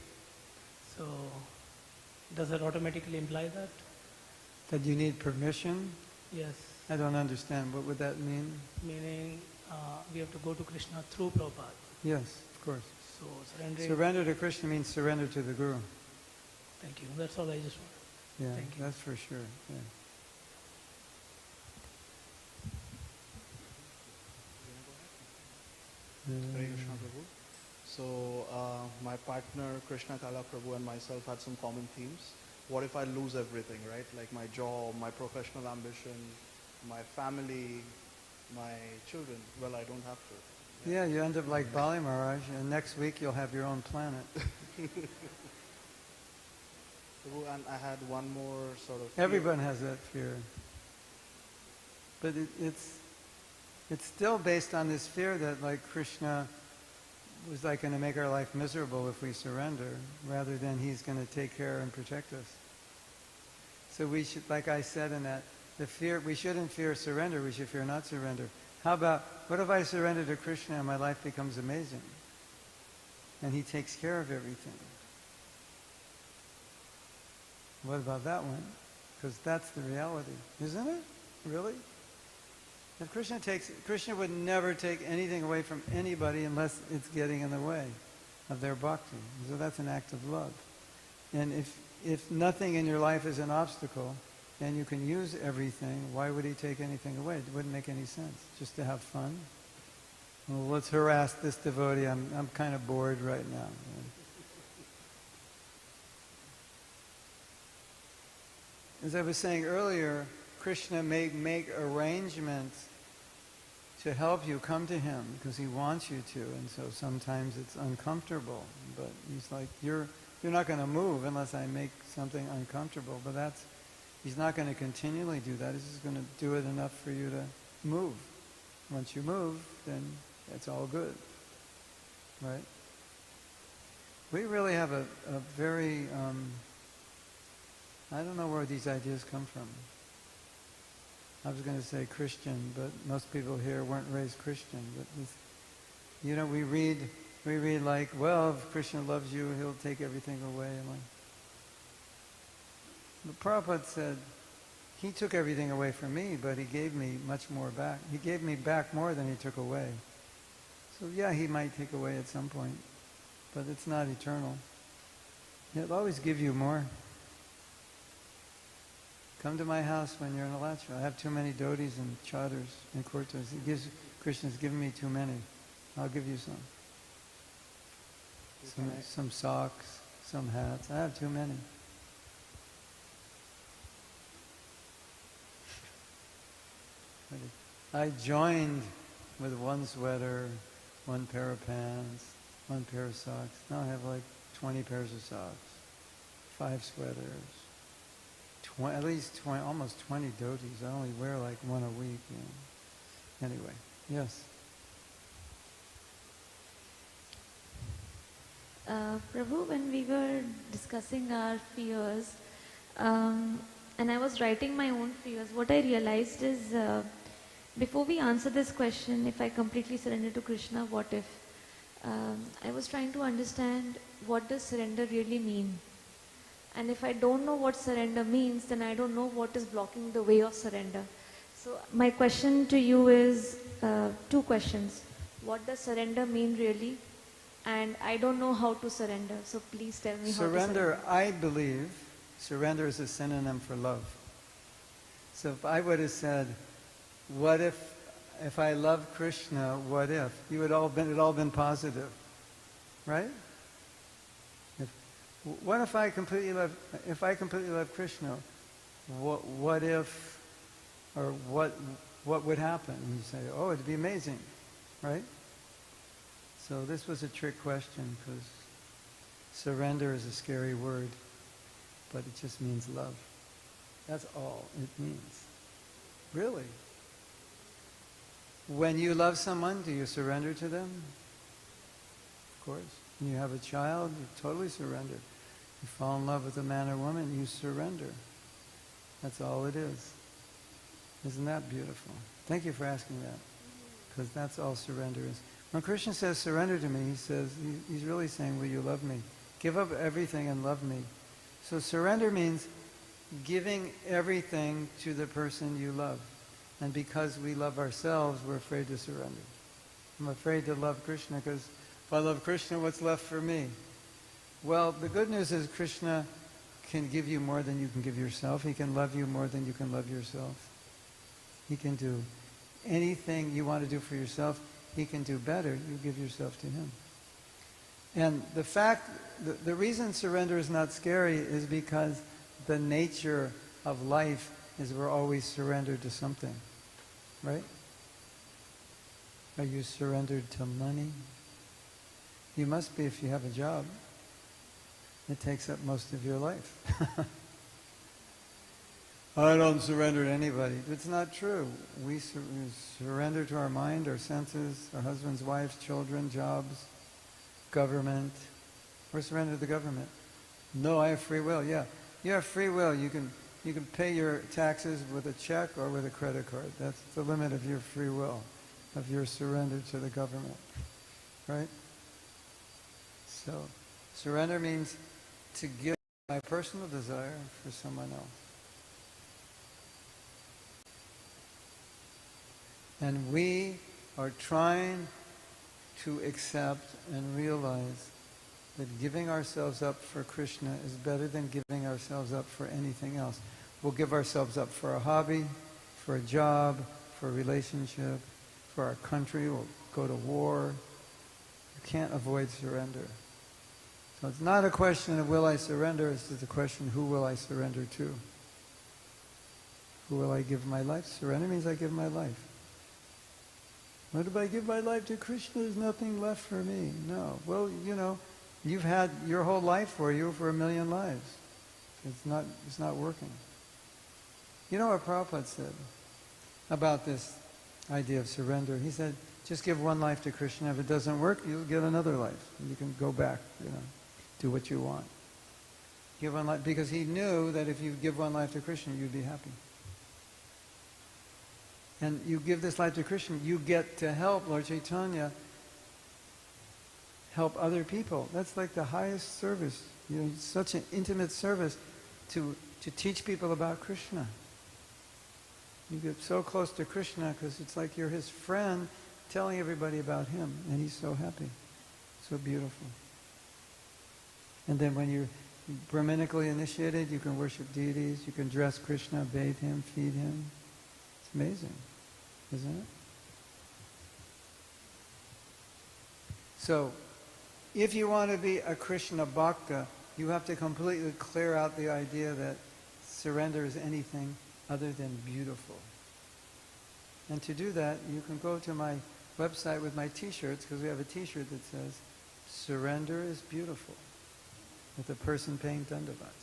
So, does that automatically imply that? That you need permission? Yes. I don't understand. What would that mean? Meaning, we have to go to Krishna through Prabhupada. Yes, of course. So, surrendering... Surrender to Krishna means surrender to the Guru. Thank you. That's all I just want. Yeah, Thank you. that's for sure. Yeah. Hare Krishna, Prabhu. So my partner Krishna Kala Prabhu and myself had some common themes. What if I lose everything, right? Like my job, my professional ambition, my family, my children. Well, I don't have to. Yeah, you end up like Bali Maharaj, and next week you'll have your own planet. And I had one more sort of fear. Everyone has that fear. But it's still based on this fear that like Krishna was like going to make our life miserable if we surrender, rather than he's going to take care and protect us. So we should, like I said in that, we shouldn't fear surrender, we should fear not surrender. How about, what if I surrender to Krishna and my life becomes amazing? And he takes care of everything. What about that one? Because that's the reality, isn't it? Really? If Krishna would never take anything away from anybody unless it's getting in the way of their bhakti. So that's an act of love. And if nothing in your life is an obstacle, and you can use everything, why would he take anything away? It wouldn't make any sense. Just to have fun. Well, let's harass this devotee. I'm kind of bored right now. As I was saying earlier, Krishna may make arrangements to help you come to him because he wants you to, and so sometimes it's uncomfortable. But he's like, you're not going to move unless I make something uncomfortable. But he's not going to continually do that. He's just going to do it enough for you to move. Once you move, then it's all good, right? We really have a very I don't know where these ideas come from. I was going to say Christian, but most people here weren't raised Christian. But we read like, well, if Krishna loves you, he'll take everything away. But Prabhupada said, he took everything away from me, but he gave me much more back. He gave me back more than he took away. So yeah, he might take away at some point, but it's not eternal. He'll always give you more. Come to my house when you're in Alachua. I have too many dhotis and chaudhars and kurtas. Krishna's given me too many. I'll give you some. Some socks, some hats. I have too many. I joined with one sweater, one pair of pants, one pair of socks. Now I have like 20 pairs of socks, 5 sweaters. At least 20, almost 20 dhotis. I only wear like one a week. Anyway, yes. Prabhu, when we were discussing our fears, and I was writing my own fears, what I realized is, before we answer this question, if I completely surrender to Krishna, what if? I was trying to understand what does surrender really mean. And if I don't know what surrender means, then I don't know what is blocking the way of surrender. So my question to you is 2 questions. What does surrender mean really? And I don't know how to surrender. So please tell me how to surrender. I believe, surrender is a synonym for love. So if I would have said, what if I love Krishna, what if? It would all been positive. Right? What if I completely love Krishna? What if, or what would happen? And you say, oh, it'd be amazing, right? So this was a trick question because surrender is a scary word, but it just means love. That's all it means. Really. When you love someone, do you surrender to them? Of course. When you have a child, you totally surrender. You fall in love with a man or woman, you surrender. That's all it is. Isn't that beautiful? Thank you for asking that. Because that's all surrender is. When Krishna says surrender to me, he's really saying, will you love me? Give up everything and love me. So surrender means giving everything to the person you love. And because we love ourselves, we're afraid to surrender. I'm afraid to love Krishna because if I love Krishna, what's left for me? Well, the good news is Krishna can give you more than you can give yourself. He can love you more than you can love yourself. He can do anything you want to do for yourself. He can do better. You give yourself to him. And the reason surrender is not scary is because the nature of life is we're always surrendered to something. Right? Are you surrendered to money? You must be if you have a job. It takes up most of your life. I don't surrender to anybody. It's not true. We surrender to our mind, our senses, our husbands, wives, children, jobs, government. We're surrendered to the government. No, I have free will. Yeah, you have free will. You can pay your taxes with a check or with a credit card. That's the limit of your free will, of your surrender to the government. Right? So, surrender means to give my personal desire for someone else. And we are trying to accept and realize that giving ourselves up for Krishna is better than giving ourselves up for anything else. We'll give ourselves up for a hobby, for a job, for a relationship, for our country. We'll go to war. You can't avoid surrender. So it's not a question of will I surrender, it's just a question who will I surrender to? Who will I give my life? Surrender means I give my life. What if I give my life to Krishna? There's nothing left for me. No. Well, you've had your whole life for you for 1,000,000 lives. It's not working. You know what Prabhupada said about this idea of surrender? He said, just give one life to Krishna. If it doesn't work, you'll get another life. And you can go back, do what you want. Give one life, because he knew that if you give one life to Krishna, you'd be happy. And you give this life to Krishna, you get to help Lord Chaitanya help other people. That's like the highest service. Such an intimate service to teach people about Krishna. You get so close to Krishna because it's like you're his friend telling everybody about him, and he's so happy. So beautiful. And then when you're Brahminically initiated, you can worship deities, you can dress Krishna, bathe him, feed him. It's amazing, isn't it? So, if you want to be a Krishna Bhakta, you have to completely clear out the idea that surrender is anything other than beautiful. And to do that, you can go to my website with my t-shirts, because we have a t-shirt that says, "Surrender is beautiful," with a person paying Dandavat.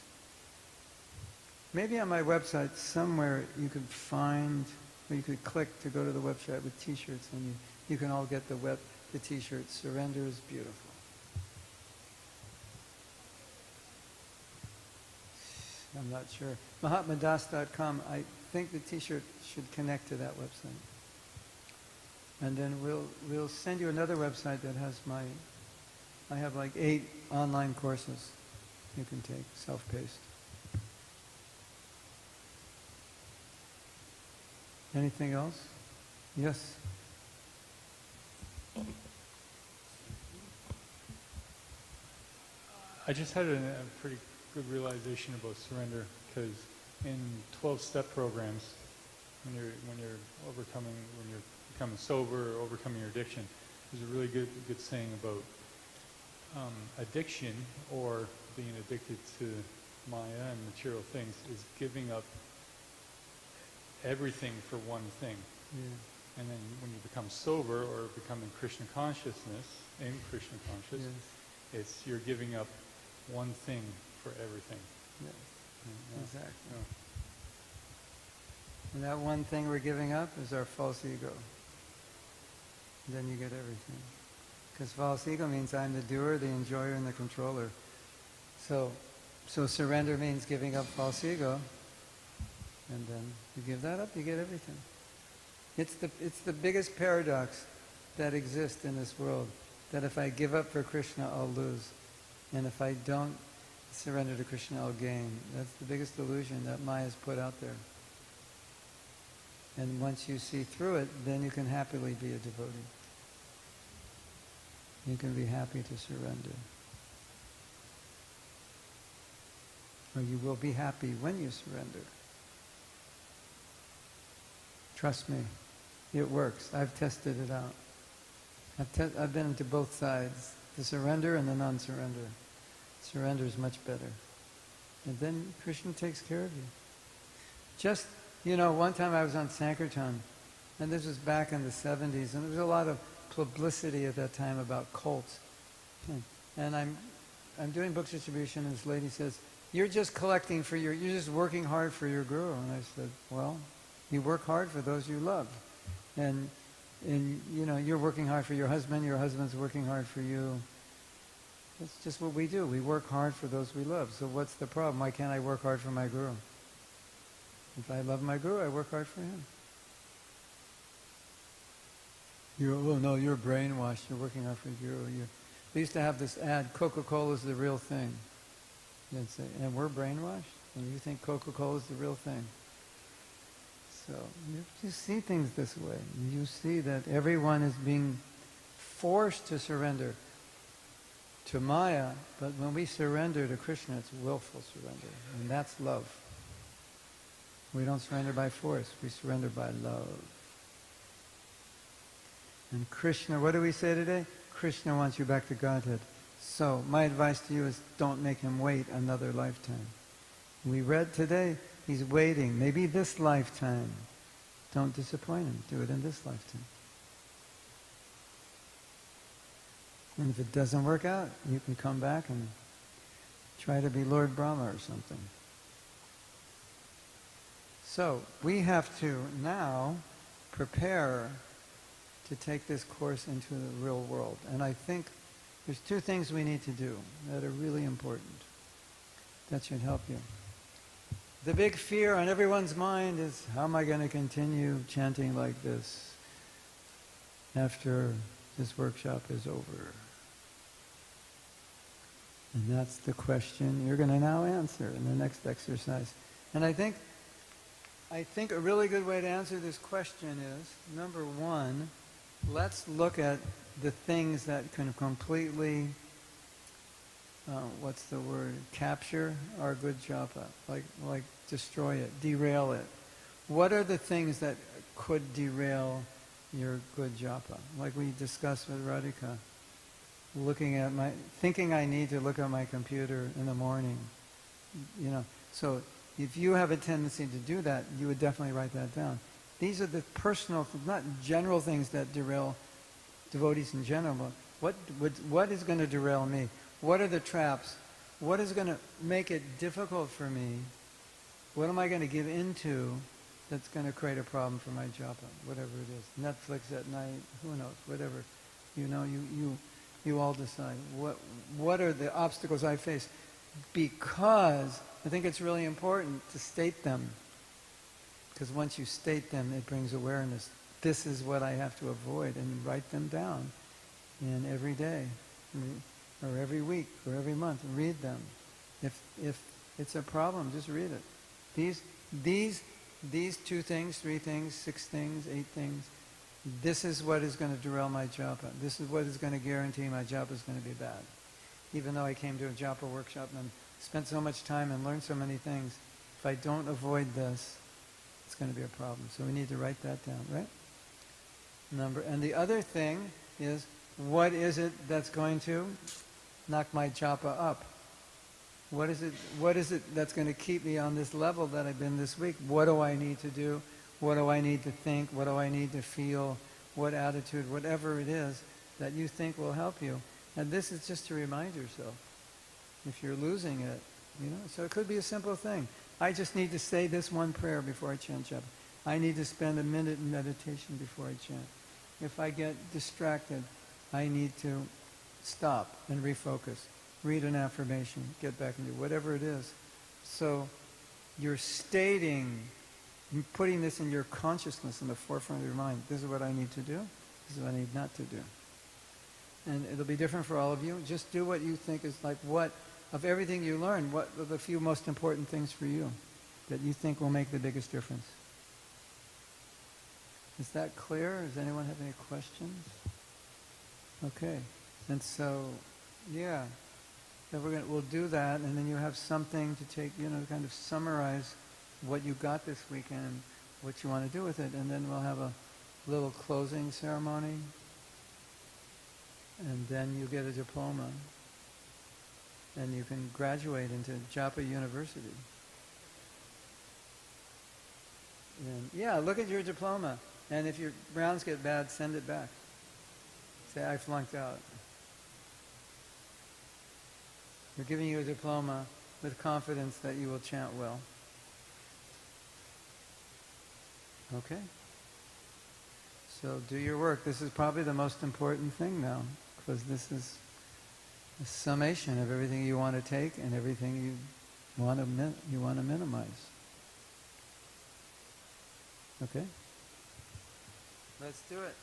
Maybe on my website somewhere you could find, or you could click to go to the website with t-shirts, and you can all get the t-shirt, "Surrender is beautiful." I'm not sure. Mahatmadas.com, I think the t-shirt should connect to that website. And then we'll send you another website that has I have like 8 online courses you can take, self-paced. Anything else? Yes? I just had a pretty good realization about surrender, because in 12-step programs, when you're becoming sober or overcoming your addiction, there's a really good saying about addiction, or being addicted to Maya and material things, is giving up everything for one thing. Yeah. And then when you become sober or become in Krishna consciousness, it's you're giving up one thing for everything. Yes, exactly. Yeah. And that one thing we're giving up is our false ego. And then you get everything. Because false ego means I'm the doer, the enjoyer, and the controller. So surrender means giving up false ego. And then you give that up, you get everything. It's the biggest paradox that exists in this world, that if I give up for Krishna, I'll lose. And if I don't surrender to Krishna, I'll gain. That's the biggest illusion that Maya's put out there. And once you see through it, then you can happily be a devotee. You can be happy to surrender. Or you will be happy when you surrender. Trust me, it works. I've tested it out. I've been into both sides, the surrender and the non-surrender. Surrender is much better. And then Krishna takes care of you. Just, one time I was on Sankirtan, and this was back in the 70s, and there was a lot of publicity at that time about cults. And I'm doing book distribution, and this lady says, you're just working hard for your guru. And I said, well, you work hard for those you love. And you're working hard for your husband's working hard for you. That's just what we do. We work hard for those we love. So what's the problem? Why can't I work hard for my guru? If I love my guru, I work hard for him. No, you're brainwashed. You're working hard for your guru. They used to have this ad, Coca-Cola is the real thing. And we're brainwashed, and you think Coca-Cola is the real thing. So you see things this way. You see that everyone is being forced to surrender to Maya, but when we surrender to Krishna, it's willful surrender, and that's love. We don't surrender by force, we surrender by love. And Krishna, what do we say today? Krishna wants you back to Godhead. So my advice to you is don't make him wait another lifetime. We read today, he's waiting, maybe this lifetime. Don't disappoint him, do it in this lifetime. And if it doesn't work out, you can come back and try to be Lord Brahma or something. So we have to now prepare to take this course into the real world. And I think there's two things we need to do that are really important. That should help you. The big fear on everyone's mind is, how am I going to continue chanting like this after this workshop is over? And that's the question you're going to now answer in the next exercise. And I think a really good way to answer this question is, number one, let's look at the things that can completely, capture our good japa, like destroy it, derail it. What are the things that could derail your good japa? Like we discussed with Radhika, thinking I need to look at my computer in the morning, so if you have a tendency to do that, you would definitely write that down. These are the personal, not general things that derail devotees in general, but what is going to derail me? What are the traps? What is going to make it difficult for me? What am I going to give into that's going to create a problem for my japa? Whatever it is. Netflix at night, who knows, whatever. You all decide. What are the obstacles I face? Because I think it's really important to state them. Because once you state them, it brings awareness. This is what I have to avoid, and write them down. And every day, or every week, or every month, read them. If it's a problem, just read it. These 2 things, 3 things, 6 things, 8 things, this is what is going to derail my japa. This is what is going to guarantee my japa is going to be bad. Even though I came to a japa workshop and spent so much time and learned so many things, if I don't avoid this, it's going to be a problem. So we need to write that down, right? And the other thing is, what is it that's going to knock my japa up? What is it that's going to keep me on this level that I've been this week? What do I need to do? What do I need to think? What do I need to feel? What attitude? Whatever it is that you think will help you. And this is just to remind yourself. If you're losing it, so it could be a simple thing. I just need to say this one prayer before I chant japa. I need to spend a minute in meditation before I chant. If I get distracted, I need to stop and refocus. Read an affirmation, get back into whatever it is. So you're putting this in your consciousness in the forefront of your mind. This is what I need to do. This is what I need not to do. And it'll be different for all of you. Just do what you think is of everything you learn, what are the few most important things for you that you think will make the biggest difference? Is that clear? Does anyone have any questions? Okay. And so, yeah. Then we'll do that, and then you have something to take, kind of summarize what you got this weekend, what you want to do with it, and then we'll have a little closing ceremony, and then you get a diploma, and you can graduate into Japa University. And yeah, look at your diploma, and if your rounds get bad, send it back. Say, I flunked out. We're giving you a diploma with confidence that you will chant well. Okay? So do your work. This is probably the most important thing now, because this is a summation of everything you want to take and everything you want to minimize. Okay? Let's do it.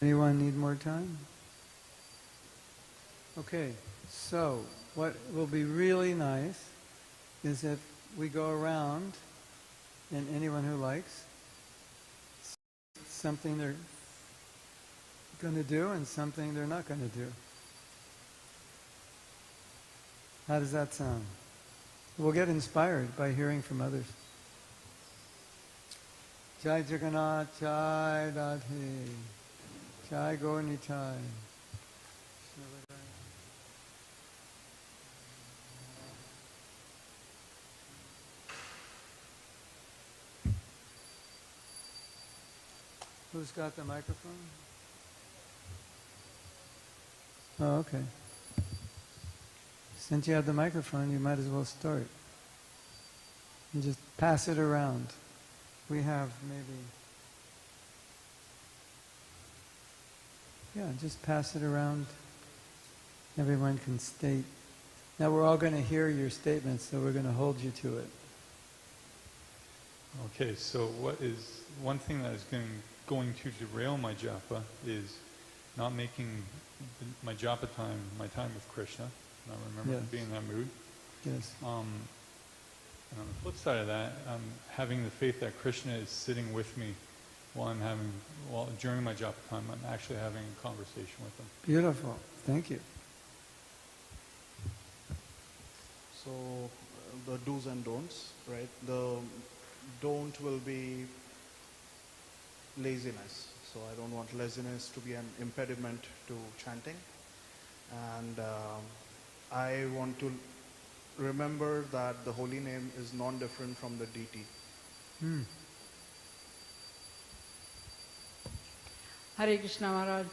Anyone need more time? Okay, so what will be really nice is if we go around and anyone who likes something they're going to do and something they're not going to do. How does that sound? We'll get inspired by hearing from others. Jai Jagannath, Jai Radhe, Jai Gaur Nitai. Who's got the microphone? Oh, okay. Since you have the microphone, you might as well start. And just pass it around. We have maybe... Yeah, just pass it around. Everyone can state. Now we're all going to hear your statements, so we're going to hold you to it. Okay, so one thing that is going to derail my japa is not making my japa time my time with Krishna. I remember being in that mood. Yes. And on the flip side of that, having the faith that Krishna is sitting with me while during my japa time, I'm actually having a conversation with him. Beautiful. Thank you. So the do's and don'ts, right? The don't will be laziness. So I don't want laziness to be an impediment to chanting. And I want to remember that the holy name is non-different from the deity. Hare Krishna Maharaj.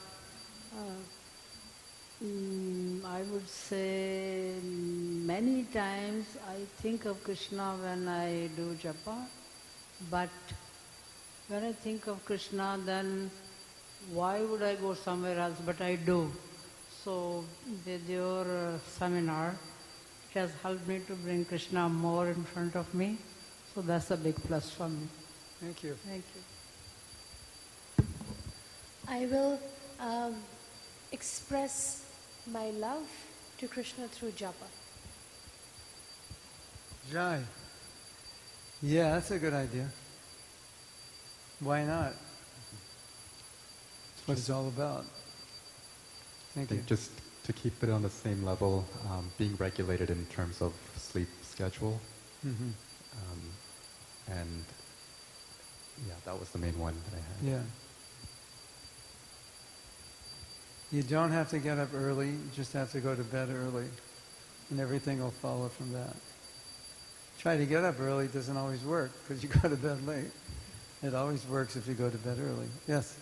I would say many times I think of Krishna when I do japa, but when I think of Krishna, then why would I go somewhere else? But I do. So with your seminar, it has helped me to bring Krishna more in front of me. So that's a big plus for me. Thank you. Thank you. I will express my love to Krishna through japa. Jai. Yeah, that's a good idea. Why not? That's what it's all about. Thank you. Just to keep it on the same level, being regulated in terms of sleep schedule. Mm-hmm. And yeah, that was the main one that I had. Yeah. You don't have to get up early, you just have to go to bed early, and everything will follow from that. Try to get up early doesn't always work, because you go to bed late. It always works if you go to bed early. Yes?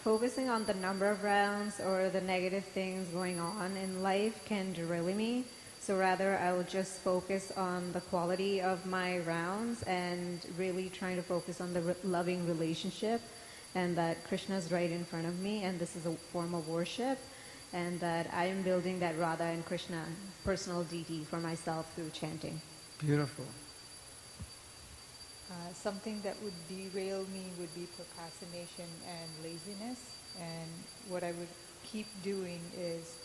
Focusing on the number of rounds or the negative things going on in life can derail me. So rather, I will just focus on the quality of my rounds and really trying to focus on the loving relationship, and that Krishna is right in front of me, and this is a form of worship, and that I am building that Radha and Krishna personal deity for myself through chanting. Beautiful. Something that would derail me would be procrastination and laziness. And what I would keep doing is,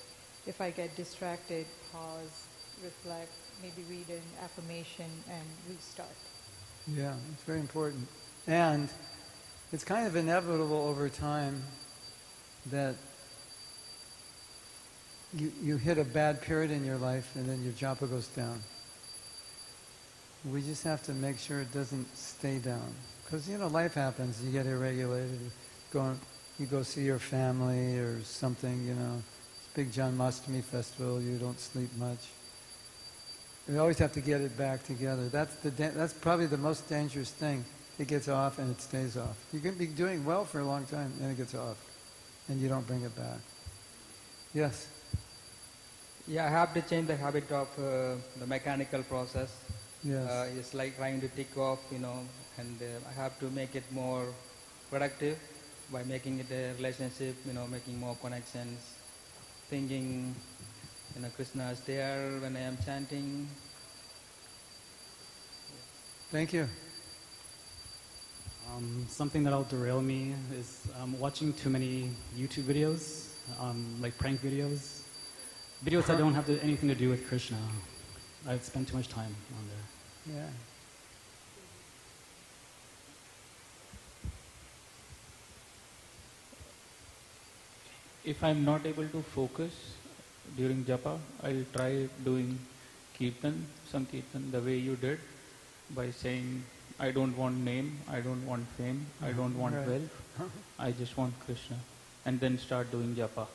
if I get distracted, pause, reflect, maybe read an affirmation and restart. Yeah, it's very important. And it's kind of inevitable over time that you hit a bad period in your life and then your japa goes down. We just have to make sure it doesn't stay down. Because, life happens. You get irregulated. You go see your family or something, It's big Janmashtami festival. You don't sleep much. We always have to get it back together. That's probably the most dangerous thing. It gets off and it stays off. You can be doing well for a long time and it gets off. And you don't bring it back. Yes? Yeah, I have to change the habit of the mechanical process. Yes. It's like trying to tick off, and I have to make it more productive by making it a relationship, making more connections, thinking, Krishna is there when I am chanting. Thank you. Something that'll derail me is watching too many YouTube videos, like prank videos. Videos that don't have anything to do with Krishna. I spend too much time on there. Yeah. If I'm not able to focus during japa, I'll try doing kirtan, sankirtan, the way you did, by saying, I don't want name, I don't want fame, I don't want Right. wealth, I just want Krishna. And then start doing japa.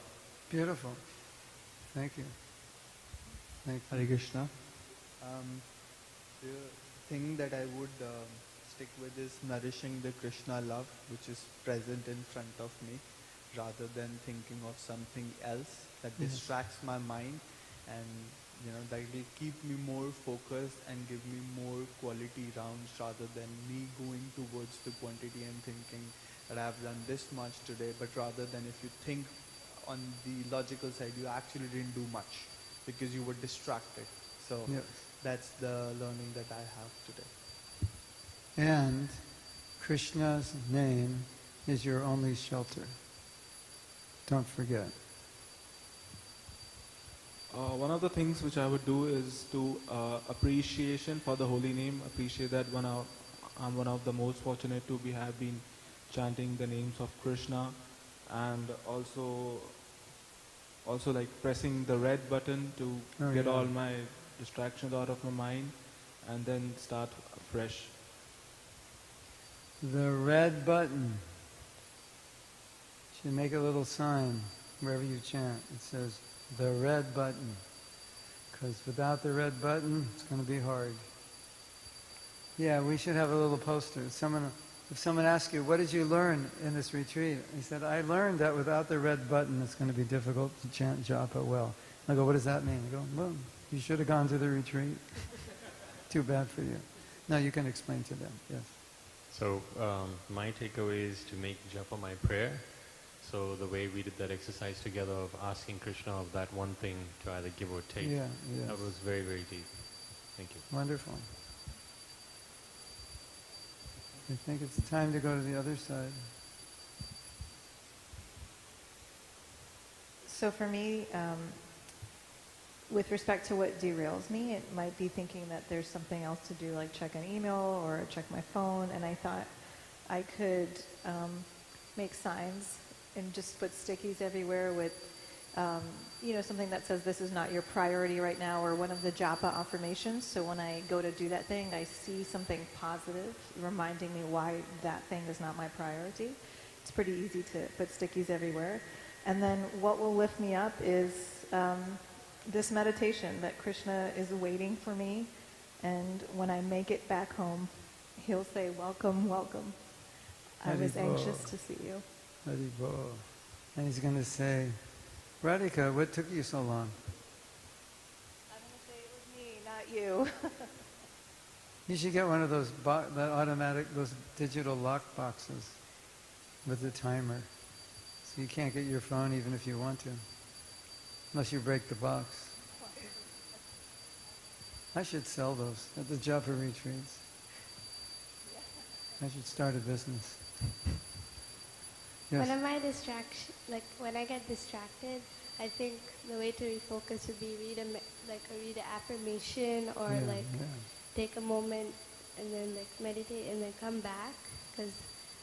Beautiful. Thank you. Thank you. Hare Krishna. The thing that I would stick with is nourishing the Krishna love which is present in front of me, rather than thinking of something else that Yes. distracts my mind, and that will keep me more focused and give me more quality rounds, rather than me going towards the quantity and thinking that I have done this much today, but rather than if you think on the logical side, you actually didn't do much because you were distracted. So Yes. that's the learning that I have today. And Krishna's name is your only shelter. Don't forget. One of the things which I would do is to appreciation for the holy name. Appreciate that I'm one of the most fortunate to have been chanting the names of Krishna, and also like pressing the red button to get all my distractions out of my mind, and then start fresh. The red button. You make a little sign wherever you chant. It says, the red button. Because without the red button, it's going to be hard. Yeah, we should have a little poster. If someone asks you, what did you learn in this retreat? He said, I learned that without the red button, it's going to be difficult to chant japa well. I go, what does that mean? I go, well, you should have gone to the retreat. Too bad for you. No, you can explain to them, yes. So my takeaway is to make japa my prayer. So the way we did that exercise together of asking Krishna of that one thing to either give or take, Yeah, yes. that was very, very deep. Thank you. Wonderful. I think it's time to go to the other side. So for me, with respect to what derails me, it might be thinking that there's something else to do, like check an email or check my phone, and I thought I could make signs and just put stickies everywhere with, something that says this is not your priority right now, or one of the japa affirmations. So when I go to do that thing, I see something positive reminding me why that thing is not my priority. It's pretty easy to put stickies everywhere. And then what will lift me up is this meditation that Krishna is waiting for me. And when I make it back home, he'll say, welcome, welcome. I was anxious to see you. Haribo. And he's going to say, Radhika, what took you so long? I'm going to say it was me, not you. You should get one of those those digital lock boxes with the timer. So you can't get your phone even if you want to, unless you break the box. I should sell those at the Japa retreats. I should start a business. Yes. One of my when I get distracted, I think the way to refocus would be read an affirmation, or take a moment and then meditate and then come back, because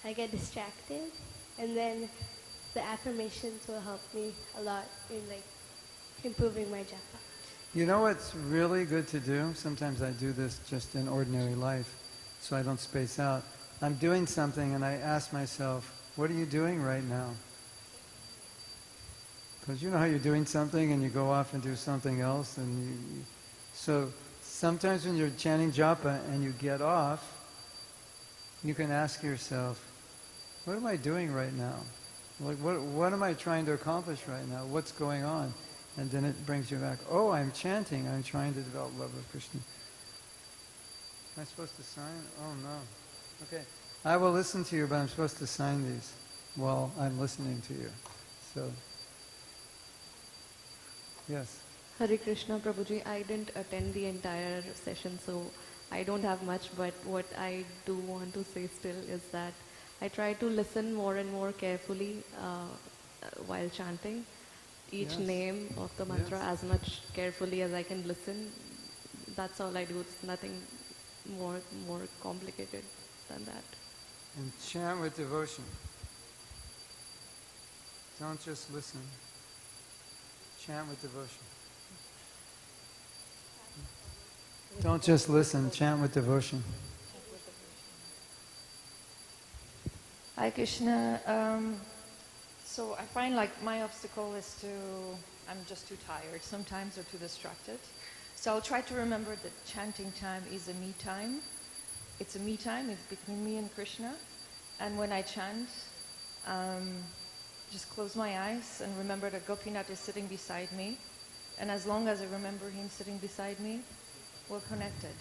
I get distracted, and then the affirmations will help me a lot in improving my japa. You know what's really good to do? Sometimes I do this just in ordinary life, so I don't space out. I'm doing something and I ask myself, what are you doing right now? Because you know how you're doing something and you go off and do something else, and so sometimes when you're chanting japa and you get off, you can ask yourself, what am I doing right now? What am I trying to accomplish right now? What's going on? And then it brings you back, oh, I'm chanting, I'm trying to develop love of Krishna. Am I supposed to sign? Oh no. Okay. I will listen to you, but I'm supposed to sign these while I'm listening to you. So, yes. Hare Krishna, Prabhuji. I didn't attend the entire session, so I don't have much, but what I do want to say still is that I try to listen more and more carefully while chanting each name of the mantra as much carefully as I can listen. That's all I do. It's nothing more complicated than that. And chant with devotion. Don't just listen. Chant with devotion. Don't just listen, chant with devotion. Hi Krishna. So I find like my obstacle is I'm just too tired sometimes or too distracted. So I'll try to remember that chanting time is a me time. It's a me time, it's between me and Krishna. And when I chant, just close my eyes and remember that Gopinath is sitting beside me. And as long as I remember him sitting beside me, we're connected.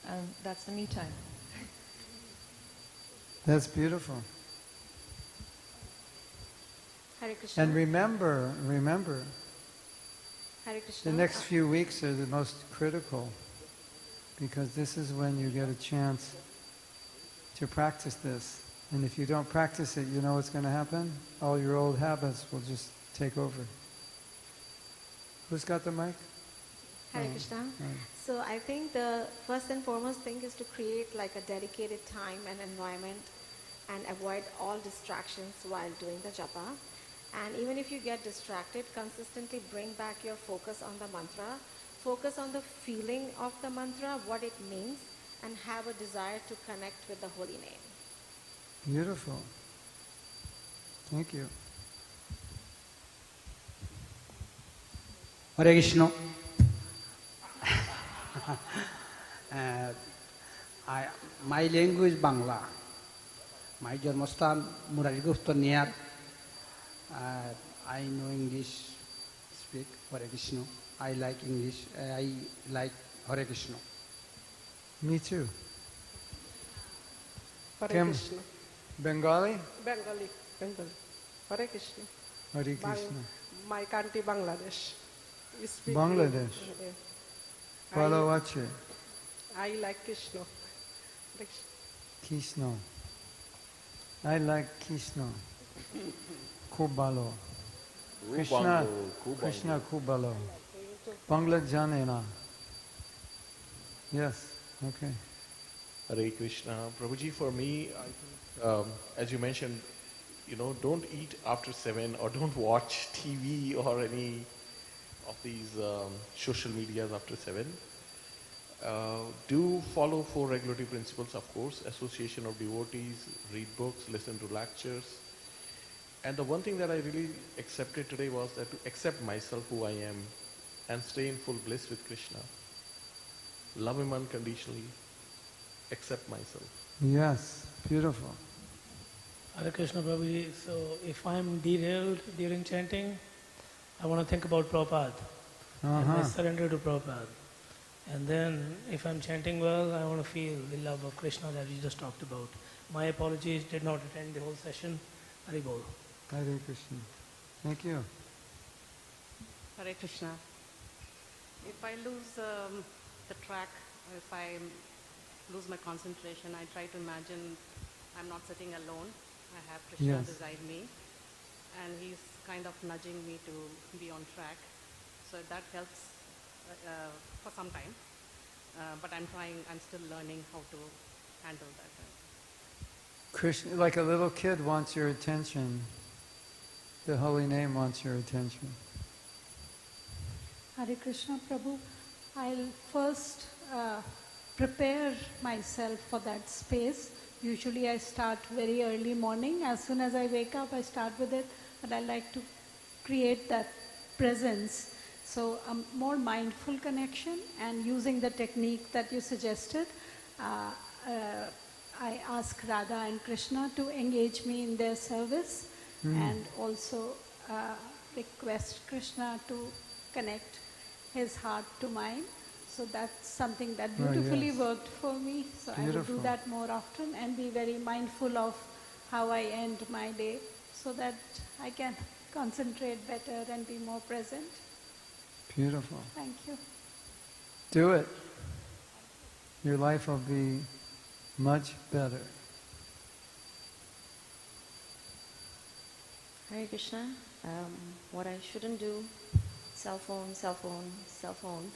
And that's the me time. That's beautiful. Hare Krishna. And remember, Hare Krishna. the next few weeks are the most critical, because this is when you get a chance to practice this. And if you don't practice it, you know what's going to happen? All your old habits will just take over. Who's got the mic? Hare Krishna. Right. So I think the first and foremost thing is to create like a dedicated time and environment and avoid all distractions while doing the japa. And even if you get distracted, consistently bring back your focus on the mantra. Focus on the feeling of the mantra, what it means, and have a desire to connect with the holy name. Beautiful. Thank you. Hare Krishna. My language is Bangla. My Janmastan Murarigupta near. I know English, speak Hare Krishna. I like English. I like Hare Krishna. Me too. Hare Kim, Krishna. Bengali? Bengali. Hare Krishna. Hare Krishna. My country Bangladesh. We speak Bangladesh. Yeah. Balo ache. I like Krishna. Krishna. I like Krishna. Kubalo. Krishna. Krishna Kubalo. Bangla Janena. Yes. Okay. Hare Krishna. Prabhuji, for me, I think, as you mentioned, don't eat after 7 or don't watch TV or any of these social medias after 7. Do follow 4 regulatory principles, of course: association of devotees, read books, listen to lectures. And the one thing that I really accepted today was that to accept myself who I am and stay in full bliss with Krishna. Love him unconditionally. Accept myself. Yes. Beautiful. Hare Krishna Prabhuji. So if I'm derailed during chanting, I want to think about Prabhupada. And I surrender to Prabhupada. And then if I'm chanting well, I want to feel the love of Krishna that you just talked about. My apologies, did not attend the whole session. Hari Bol. Hare Krishna. Thank you. Hare Krishna. If I lose the track, or if I lose my concentration, I try to imagine I'm not sitting alone. I have Krishna beside me, and he's kind of nudging me to be on track. So that helps for some time. But I'm still learning how to handle that. Krishna, like a little kid wants your attention. The holy name wants your attention. Hare Krishna Prabhu. I'll first prepare myself for that space. Usually I start very early morning. As soon as I wake up, I start with it. But I like to create that presence. So a more mindful connection, and using the technique that you suggested, I ask Radha and Krishna to engage me in their service, and also request Krishna to connect his heart to mine. So that's something that beautifully worked for me. So I will do that more often and be very mindful of how I end my day, so that I can concentrate better and be more present. Beautiful. Thank you. Do it. your life will be much better. Hare Krishna. What I shouldn't do, cell phone, cell phone, cell phone,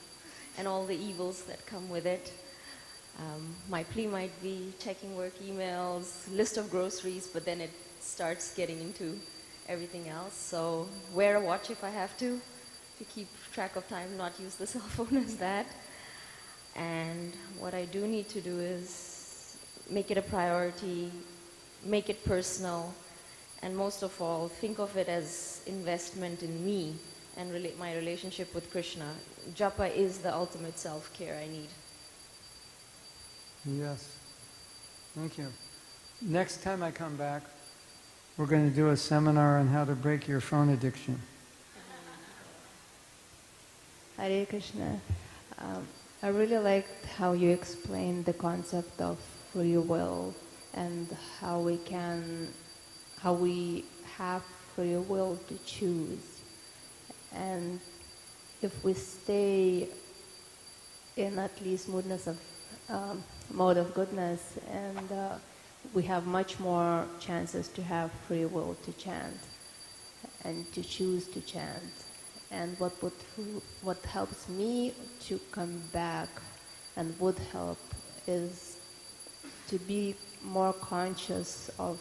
and all the evils that come with it. My plea might be checking work emails, list of groceries, but then it starts getting into everything else. So wear a watch if I have to keep track of time, not use the cell phone as that. And what I do need to do is make it a priority, make it personal, and most of all, think of it as investment in me and my relationship with Krishna. Japa is the ultimate self-care I need. Yes. Thank you. Next time I come back, we're going to do a seminar on how to break your phone addiction. Hare Krishna. I really liked how you explained the concept of free will and how we have free will to choose. And if we stay in at least moodness of mode of goodness, and we have much more chances to have free will to chant and to choose to chant. And what helps me to come back and would help is to be more conscious of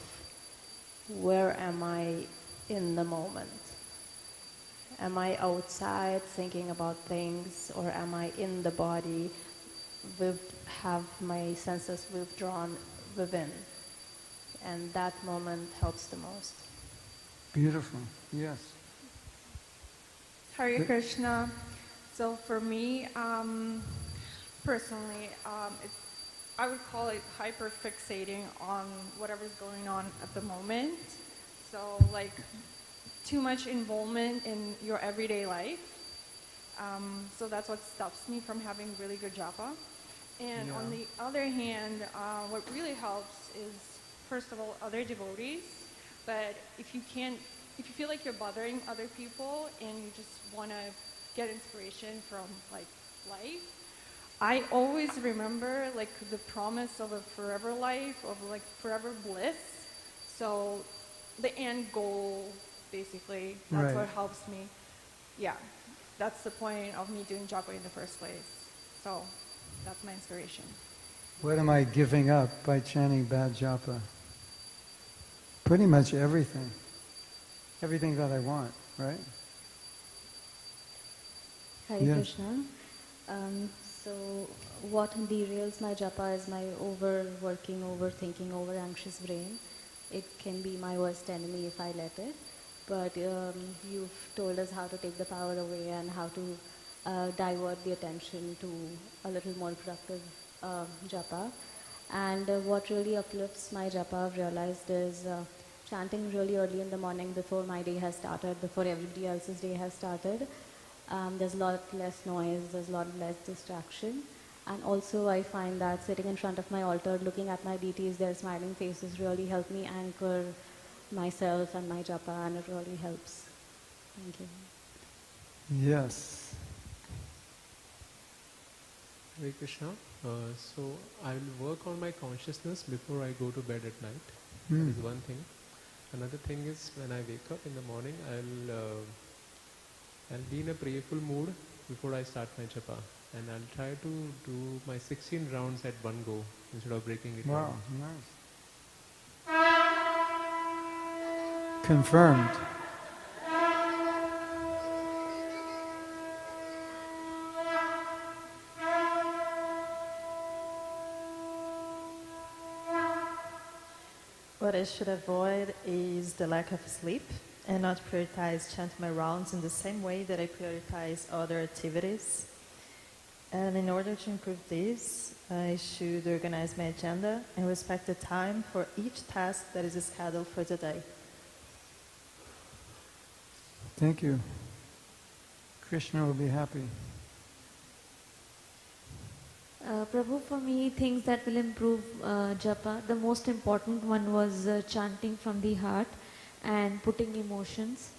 where am I in the moment. Am I outside thinking about things, or am I in the body, have my senses withdrawn within? And that moment helps the most. Beautiful. Yes. Hare Krishna. So for me, personally, I would call it hyper-fixating on whatever's going on at the moment. So like too much involvement in your everyday life. So that's what stops me from having really good japa. And on the other hand, what really helps is, first of all, other devotees. But if you feel like you're bothering other people and you just want to get inspiration from like life, I always remember like the promise of a forever life, of like forever bliss. So the end goal, basically, that's what helps me. Yeah, that's the point of me doing japa in the first place. So that's my inspiration. What am I giving up by chanting bad japa? Pretty much everything. Everything that I want, right? Hare Krishna. So what derails my japa is my overworking, overthinking, over-anxious brain. It can be my worst enemy if I let it. But you've told us how to take the power away and how to divert the attention to a little more productive japa. And what really uplifts my japa, I've realized, is chanting really early in the morning before my day has started, before everybody else's day has started. There's a lot less noise, there's a lot less distraction. And also I find that sitting in front of my altar, looking at my deities, their smiling faces really help me anchor myself and my japa, and it really helps. Thank you. Yes. Hare Krishna. So I will work on my consciousness before I go to bed at night. That is one thing. Another thing is when I wake up in the morning, I'll be in a prayerful mood before I start my japa, and I'll try to do my 16 rounds at one go instead of breaking it Wow, down. nice. Confirmed. What I should avoid is the lack of sleep and not prioritize chanting my rounds in the same way that I prioritize other activities. And in order to improve this, I should organize my agenda and respect the time for each task that is scheduled for the day. Thank you. Krishna will be happy. Prabhu, for me, things that will improve japa, the most important one was chanting from the heart and putting emotions.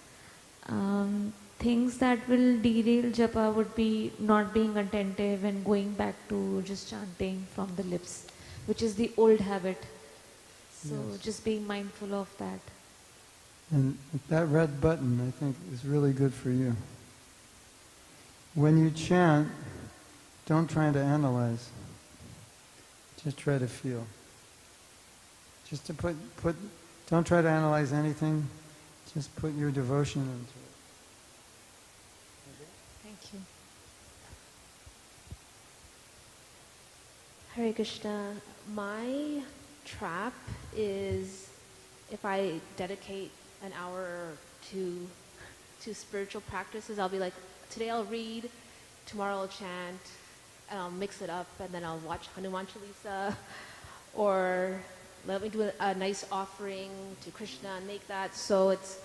things that will derail japa would be not being attentive and going back to just chanting from the lips, which is the old habit. So Yes. just being mindful of that. And that red button, I think, is really good for you. When you chant, don't try to analyze. Just try to feel. Just to don't try to analyze anything. Just put your devotion into it. Thank you. Hare Krishna. My trap is if I dedicate an hour to spiritual practices, I'll be like, today I'll read, tomorrow I'll chant, and I'll mix it up, and then I'll watch Hanuman Chalisa, or let me do a nice offering to Krishna and make that. So it's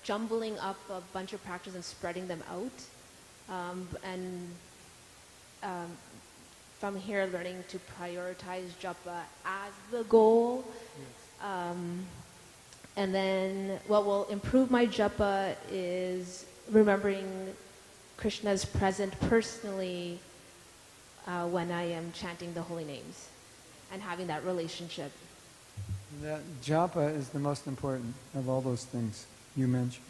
jumbling up a bunch of practices and spreading them out. From here, learning to prioritize japa as the goal. And then what will improve my japa is remembering Krishna's present personally when I am chanting the holy names and having that relationship. That japa is the most important of all those things you mentioned.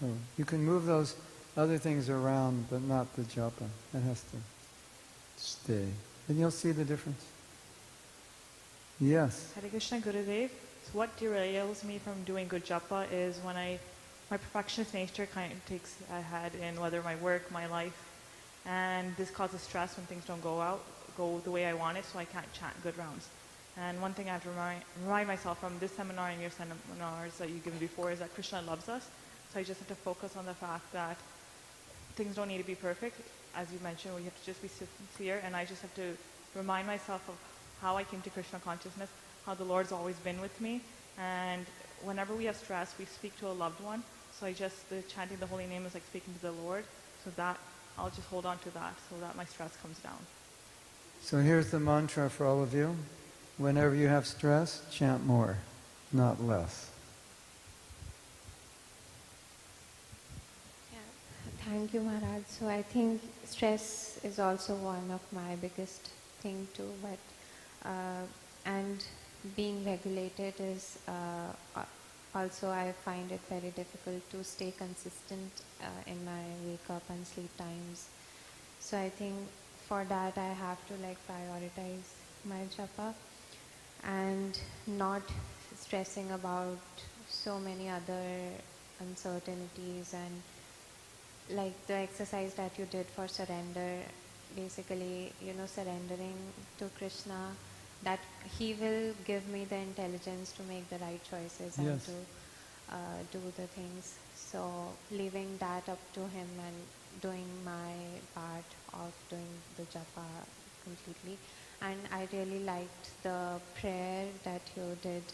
So you can move those other things around, but not the japa. It has to stay. And you'll see the difference. Yes. Hare Krishna Gurudev. So what derails me from doing good japa is when my perfectionist nature kind of takes ahead in whether my work, my life, and this causes stress when things don't go the way I want it, so I can't chant good rounds. And one thing I have to remind myself from this seminar and your seminars that you've given before is that Krishna loves us. So I just have to focus on the fact that things don't need to be perfect. As you mentioned, we have to just be sincere, and I just have to remind myself of how I came to Krishna consciousness, how the Lord's always been with me, and whenever we have stress, we speak to a loved one. So the chanting the holy name is like speaking to the Lord, so that I'll just hold on to that so that my stress comes down. So here's the mantra for all of you. Whenever you have stress, chant more, not less. Thank you, Maharaj. So I think stress is also one of my biggest thing too, but and being regulated is also I find it very difficult to stay consistent in my wake up and sleep times. So I think for that I have to prioritize my japa and not stressing about so many other uncertainties, and like the exercise that you did for surrender, basically, surrendering to Krishna, that he will give me the intelligence to make the right choices and Yes. to do the things. So leaving that up to him and doing my part of doing the japa completely. And I really liked the prayer that you did.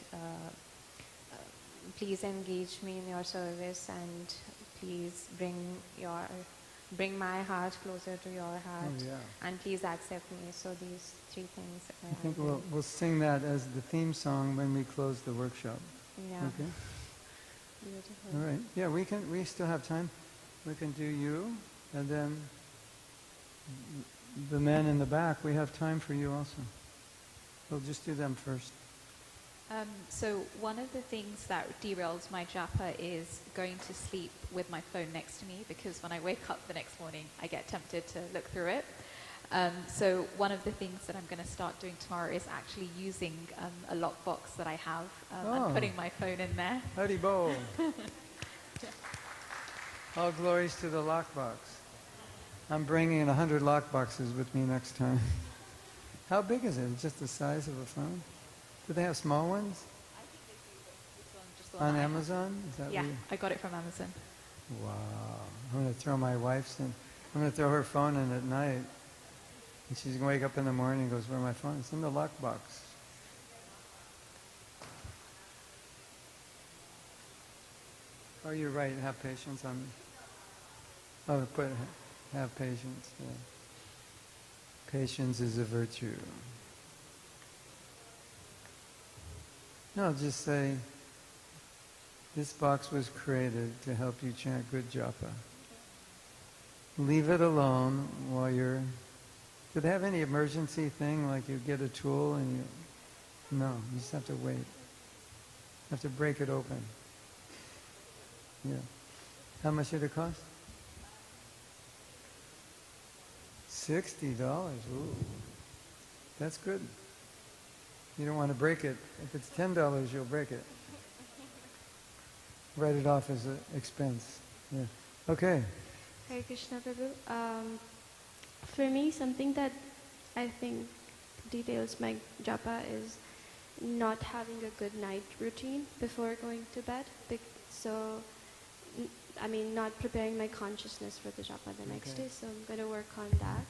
Please engage me in your service, and please bring my heart closer to your heart, Oh, yeah. and please accept me. So these three things. I think we'll sing that as the theme song when we close the workshop. Yeah. Okay? Beautiful. All right. Yeah, we still have time. We can do you, and then the men in the back, we have time for you also. We'll just do them first. So one of the things that derails my japa is going to sleep with my phone next to me, because when I wake up the next morning, I get tempted to look through it. So one of the things that I'm going to start doing tomorrow is actually using a lockbox that I have and putting my phone in there. Hari Bol. All glories to the lockbox. I'm bringing 100 lockboxes with me next time. How big is it? Just the size of a phone? Do they have small ones? I think they do, but this one, just the one On I have. Amazon? Is that Yeah, where you- I got it from Amazon. Wow. I'm going to throw my wife's in. I'm going to throw her phone in at night. And she's going to wake up in the morning and goes, where's my phone? It's in the lockbox. Oh, you're right. Have patience on me. Oh, have patience. Yeah. Patience is a virtue. No, just say, This box was created to help you chant good japa. Leave it alone while you're... Do they have any emergency thing, like you get a tool and you... No, you just have to wait. You have to break it open. Yeah. How much did it cost? $60. Ooh. That's good. You don't want to break it. If it's $10, you'll break it. Write it off as an expense. Yeah. Okay. Hare Krishna, Prabhu. For me, something that I think details my japa is not having a good night routine before going to bed. So, I mean, not preparing my consciousness for the japa the next day. So I'm going to work on that.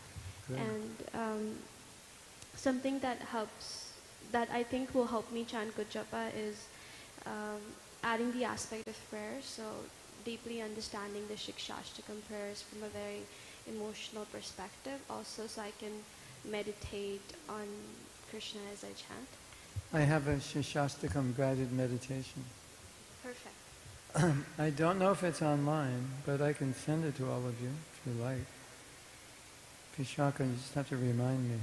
Good. And something that helps, that I think will help me chant good japa is adding the aspect of prayer. So deeply understanding the Shikshashtakam prayers from a very emotional perspective also, so I can meditate on Krishna as I chant. I have a Shikshashtakam guided meditation. Perfect. I don't know if it's online, but I can send it to all of you if you like. Vishaka, you just have to remind me.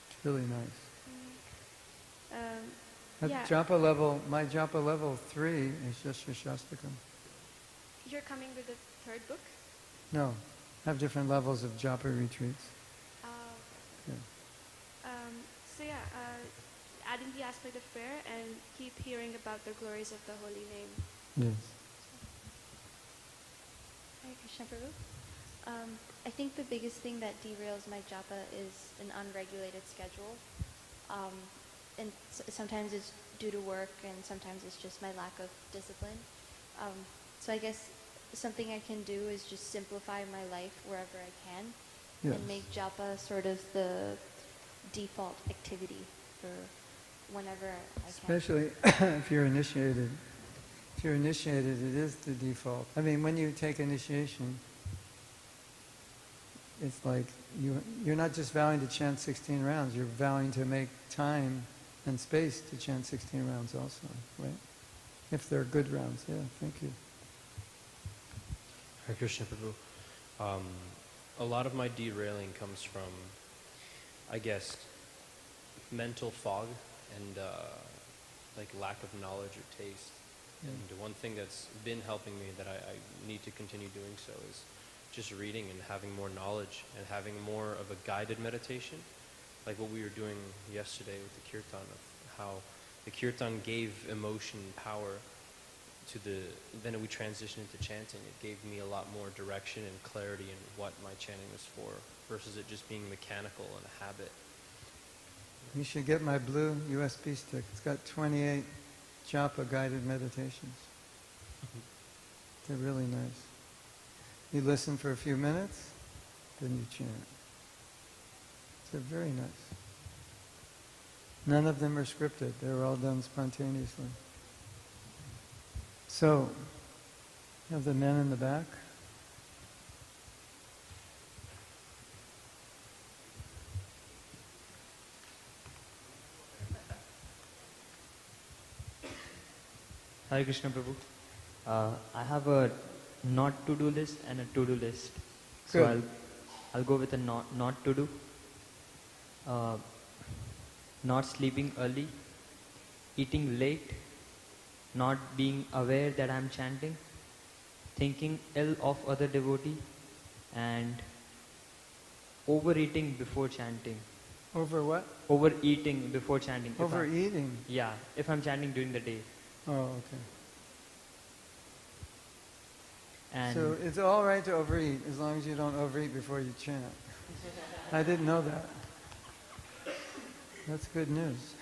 It's really nice. At Yeah. japa level, my japa level 3 is just Shikshashtakam. You're coming with the third book? No, I have different levels of japa retreats. Yeah. So yeah, adding the aspect of prayer and keep hearing about the glories of the holy name. Yes. Hare Krishna, Prabhu. I think the biggest thing that derails my japa is an unregulated schedule. And sometimes it's due to work, and sometimes it's just my lack of discipline. So I guess something I can do is just simplify my life wherever I can, Yes. and make japa sort of the default activity for whenever I can. Especially if you're initiated. If you're initiated, it is the default. I mean, when you take initiation, it's like you're not just vowing to chant 16 rounds, you're vowing to make time and space to chant 16 rounds also, right? If they're good rounds, yeah, thank you. Hare Krishna, Prabhu. A lot of my derailing comes from, I guess, mental fog and like lack of knowledge or taste. And one thing that's been helping me that I need to continue doing so is just reading and having more knowledge and having more of a guided meditation, like what we were doing yesterday with the kirtan, of how the kirtan gave emotion and power to then we transitioned into chanting. It gave me a lot more direction and clarity in what my chanting was for, versus it just being mechanical and a habit. You should get my blue USB stick. It's got 28 japa guided meditations. They're really nice. You listen for a few minutes, then you chant. They're very nice. None of them are scripted. They were all done spontaneously. So, you have the men in the back. Hare Krishna, Prabhu. I have a not to-do list and a to-do list. So Good. I'll go with a not to-do. Not sleeping early, eating late, not being aware that I'm chanting, thinking ill of other devotee, and overeating before chanting. Over what? Overeating before chanting. Overeating? Yeah, if I'm chanting during the day. Oh, okay. And So it's all right to overeat as long as you don't overeat before you chant. I didn't know that. That's good news.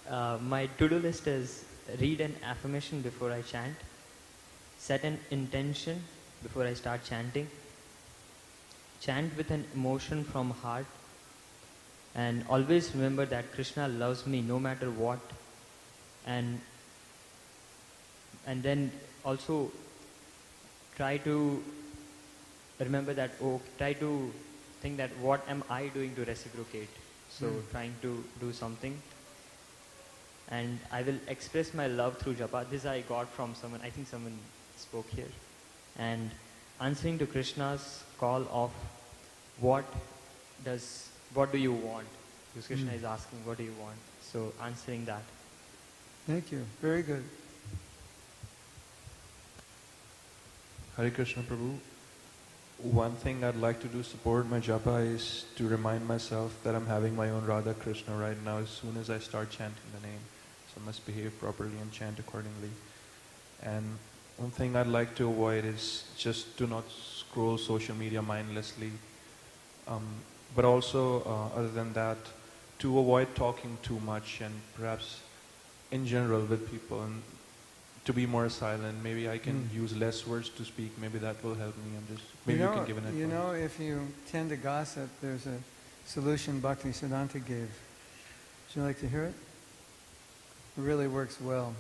My to-do list is read an affirmation before I chant, set an intention before I start chanting, chant with an emotion from heart, and always remember that Krishna loves me no matter what, and then also try to remember that, try to think that what am I doing to reciprocate. So trying to do something. and I will express my love through japa. This I got from someone, I think someone spoke here. And answering to Krishna's call of what do you want? Because Krishna is asking, what do you want? So answering that. Thank you. Very good. Hare Krishna Prabhu. One thing I'd like to do support my japa is to remind myself that I'm having my own Radha Krishna right now as soon as I start chanting the name. So I must behave properly and chant accordingly. And one thing I'd like to avoid is just to not scroll social media mindlessly. But also, other than that, to avoid talking too much and perhaps in general with people, and to be more silent. Maybe I can use less words to speak. Maybe that will help me. And just maybe you can give an advice. You know, if you tend to gossip, there's a solution Bhakti Siddhanta gave. Would you like to hear it? It really works well.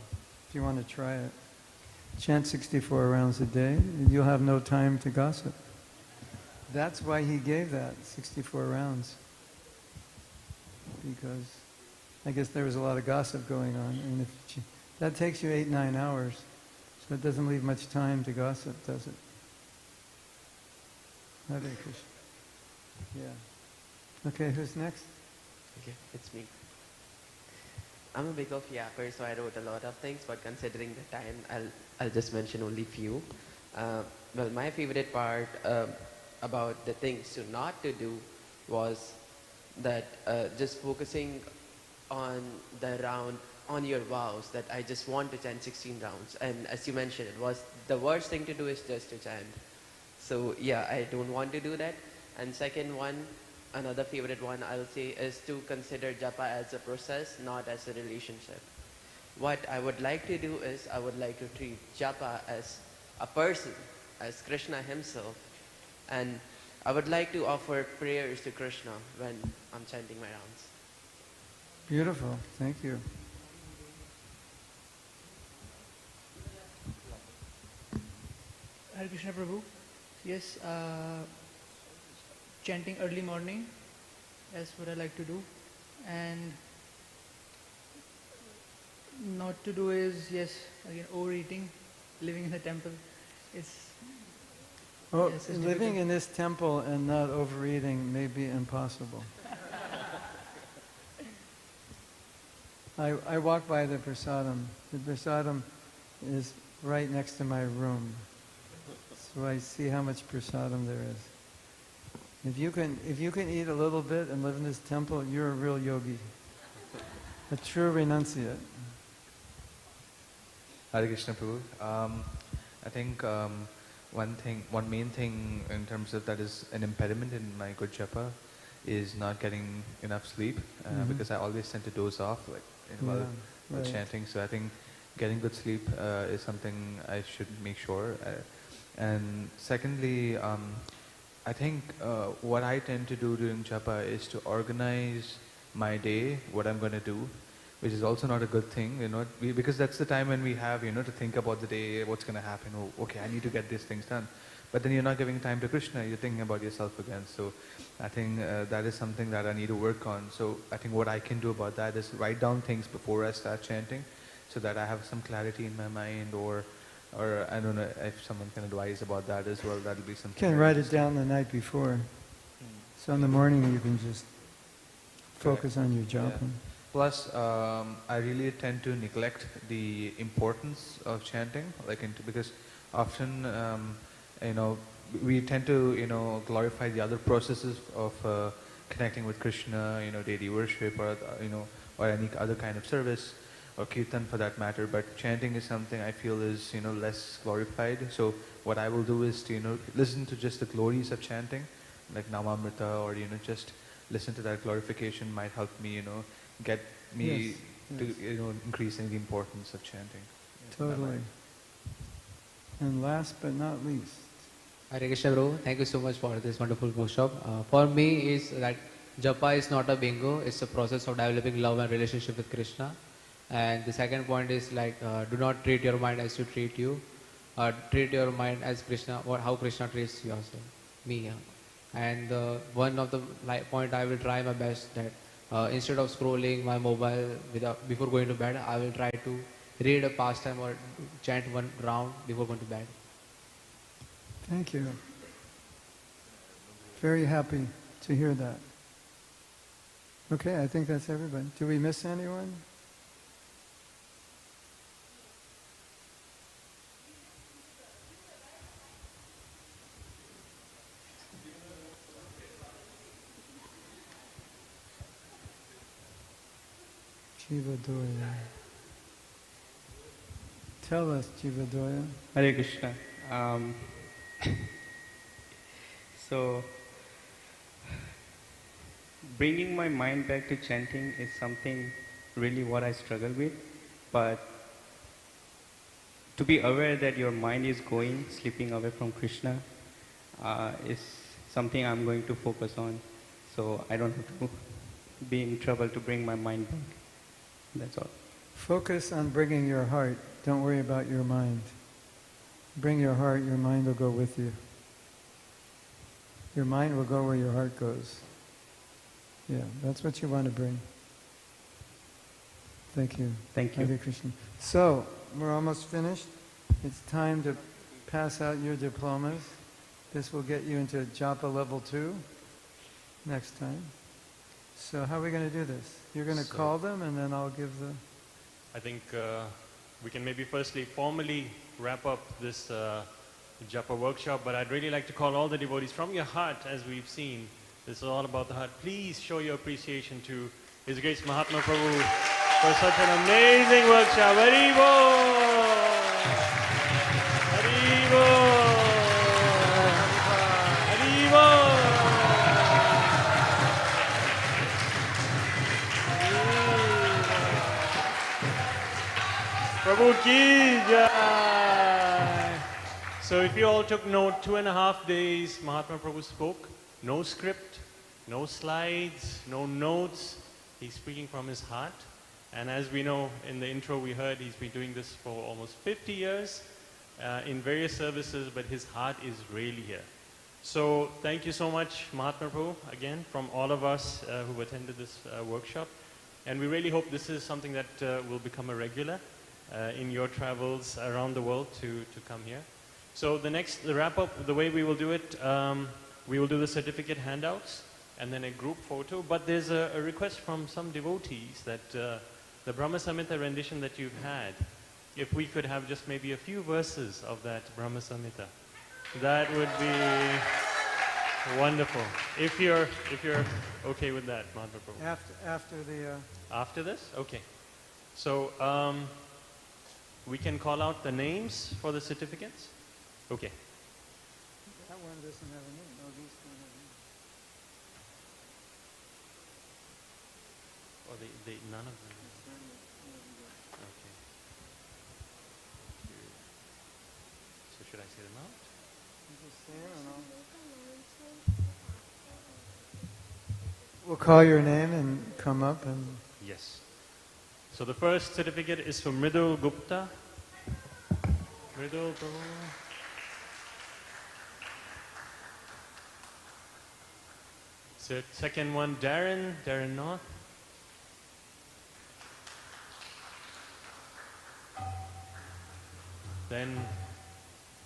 If you want to try it, chant 64 rounds a day, and you'll have no time to gossip. That's why he gave that 64 rounds. Because I guess there was a lot of gossip going on, and if that takes you 8-9 hours, so it doesn't leave much time to gossip, does it? Hare Krishna. Yeah. Okay, who's next? Okay, it's me. I'm a big of yapper, so I wrote a lot of things, but considering the time, I'll just mention only few. Well, my favorite part about the things to not to do was that just focusing on the round, on your vows, that I just want to chant 16 rounds. And as you mentioned, it was the worst thing to do is just to chant. So yeah, I don't want to do that. And second one, another favorite one I'll say is to consider japa as a process, not as a relationship. What I would like to do is I would like to treat japa as a person, as Krishna himself. And I would like to offer prayers to Krishna when I'm chanting my rounds. Beautiful. Thank you. Hare Krishna Prabhu. Yes, chanting early morning, that's what I like to do. And not to do is, yes, again, overeating, living in the temple. It's living in this temple and not overeating may be impossible. I walk by the prasadam. The prasadam is right next to my room. So I see how much prasadam there is. If you can eat a little bit and live in this temple, you're a real yogi. A true renunciate. Hare Krishna Prabhu. I think one main thing in terms of that is an impediment in my good japa is not getting enough sleep because I always tend to doze off while chanting. So I think getting good sleep is something I should make sure. And secondly, I think what I tend to do during japa is to organize my day, what I'm going to do, which is also not a good thing, because that's the time when we have, to think about the day, what's going to happen. Oh, okay, I need to get these things done. But then you're not giving time to Krishna, you're thinking about yourself again. So I think that is something that I need to work on. So I think what I can do about that is write down things before I start chanting so that I have some clarity in my mind, or I don't know if someone can advise about that as well. That'll be something. You can write it down the night before. So in the morning you can just focus on your japa. Yeah. Plus, I really tend to neglect the importance of chanting, because often, we tend to, glorify the other processes of connecting with Krishna, daily worship, or or any other kind of service, or kirtan for that matter. But chanting is something I feel is, less glorified. So what I will do is to, listen to just the glories of chanting, like Namamrita, or just listen to that glorification might help me, get me to increasing the importance of chanting. Totally. And last but not least. Hare Krishna Prabhu, thank you so much for this wonderful workshop. For me is that japa is not a bingo, it's a process of developing love and relationship with Krishna. And the second point is do not treat your mind as to treat you. Treat your mind as Krishna, or how Krishna treats you also, me. And one of the point I will try my best that Instead of scrolling my mobile before going to bed, I will try to read a pastime or chant one round before going to bed. Thank you. Very happy to hear that. Okay, I think that's everybody. Do we miss anyone? Jivadoya. Tell us, Jivadoya. Hare Krishna. So, bringing my mind back to chanting is something really what I struggle with. But to be aware that your mind is going, slipping away from Krishna, is something I'm going to focus on. So I don't have to be in trouble to bring my mind back. That's all. Focus on bringing your heart. Don't worry about your mind. Bring your heart, your mind will go with you. Your mind will go where your heart goes. Yeah, that's what you want to bring. Thank you. Thank you. Hare Krishna. So, we're almost finished. It's time to pass out your diplomas. This will get you into Japa level 2 next time. So how are we going to do this? You're going to call them and then I'll give the... I think we can maybe firstly formally wrap up this Japa workshop, but I'd really like to call all the devotees from your heart, as we've seen. This is all about the heart. Please show your appreciation to His Grace Mahatma Prabhu for such an amazing workshop. Haribo! Haribo! Haribo! Prabhu ki jai! So if you all took note, 2.5 days Mahatma Prabhu spoke. No script, no slides, no notes. He's speaking from his heart. And as we know, in the intro we heard, he's been doing this for almost 50 years in various services, but his heart is really here. So thank you so much, Mahatma Prabhu, again, from all of us who attended this workshop. And we really hope this is something that will become a regular in your travels around the world to come here. So the wrap-up, the way we will do it, we will do the certificate handouts and then a group photo. But there's a request from some devotees that the Brahma Samhita rendition that you've had, if we could have just maybe a few verses of that Brahma Samhita, that would be wonderful. If you're okay with that, Mahatma Prabhu. After the... After this? Okay. So we can call out the names for the certificates? Okay. That one doesn't have a name. No, these don't have a name. Or none of them? Okay. So should I say them out? Just say it or no? We'll call your name and come up and... Yes. So the first certificate is for Mridul Gupta. Mridul, Prabhu. So second one, Darren North. Then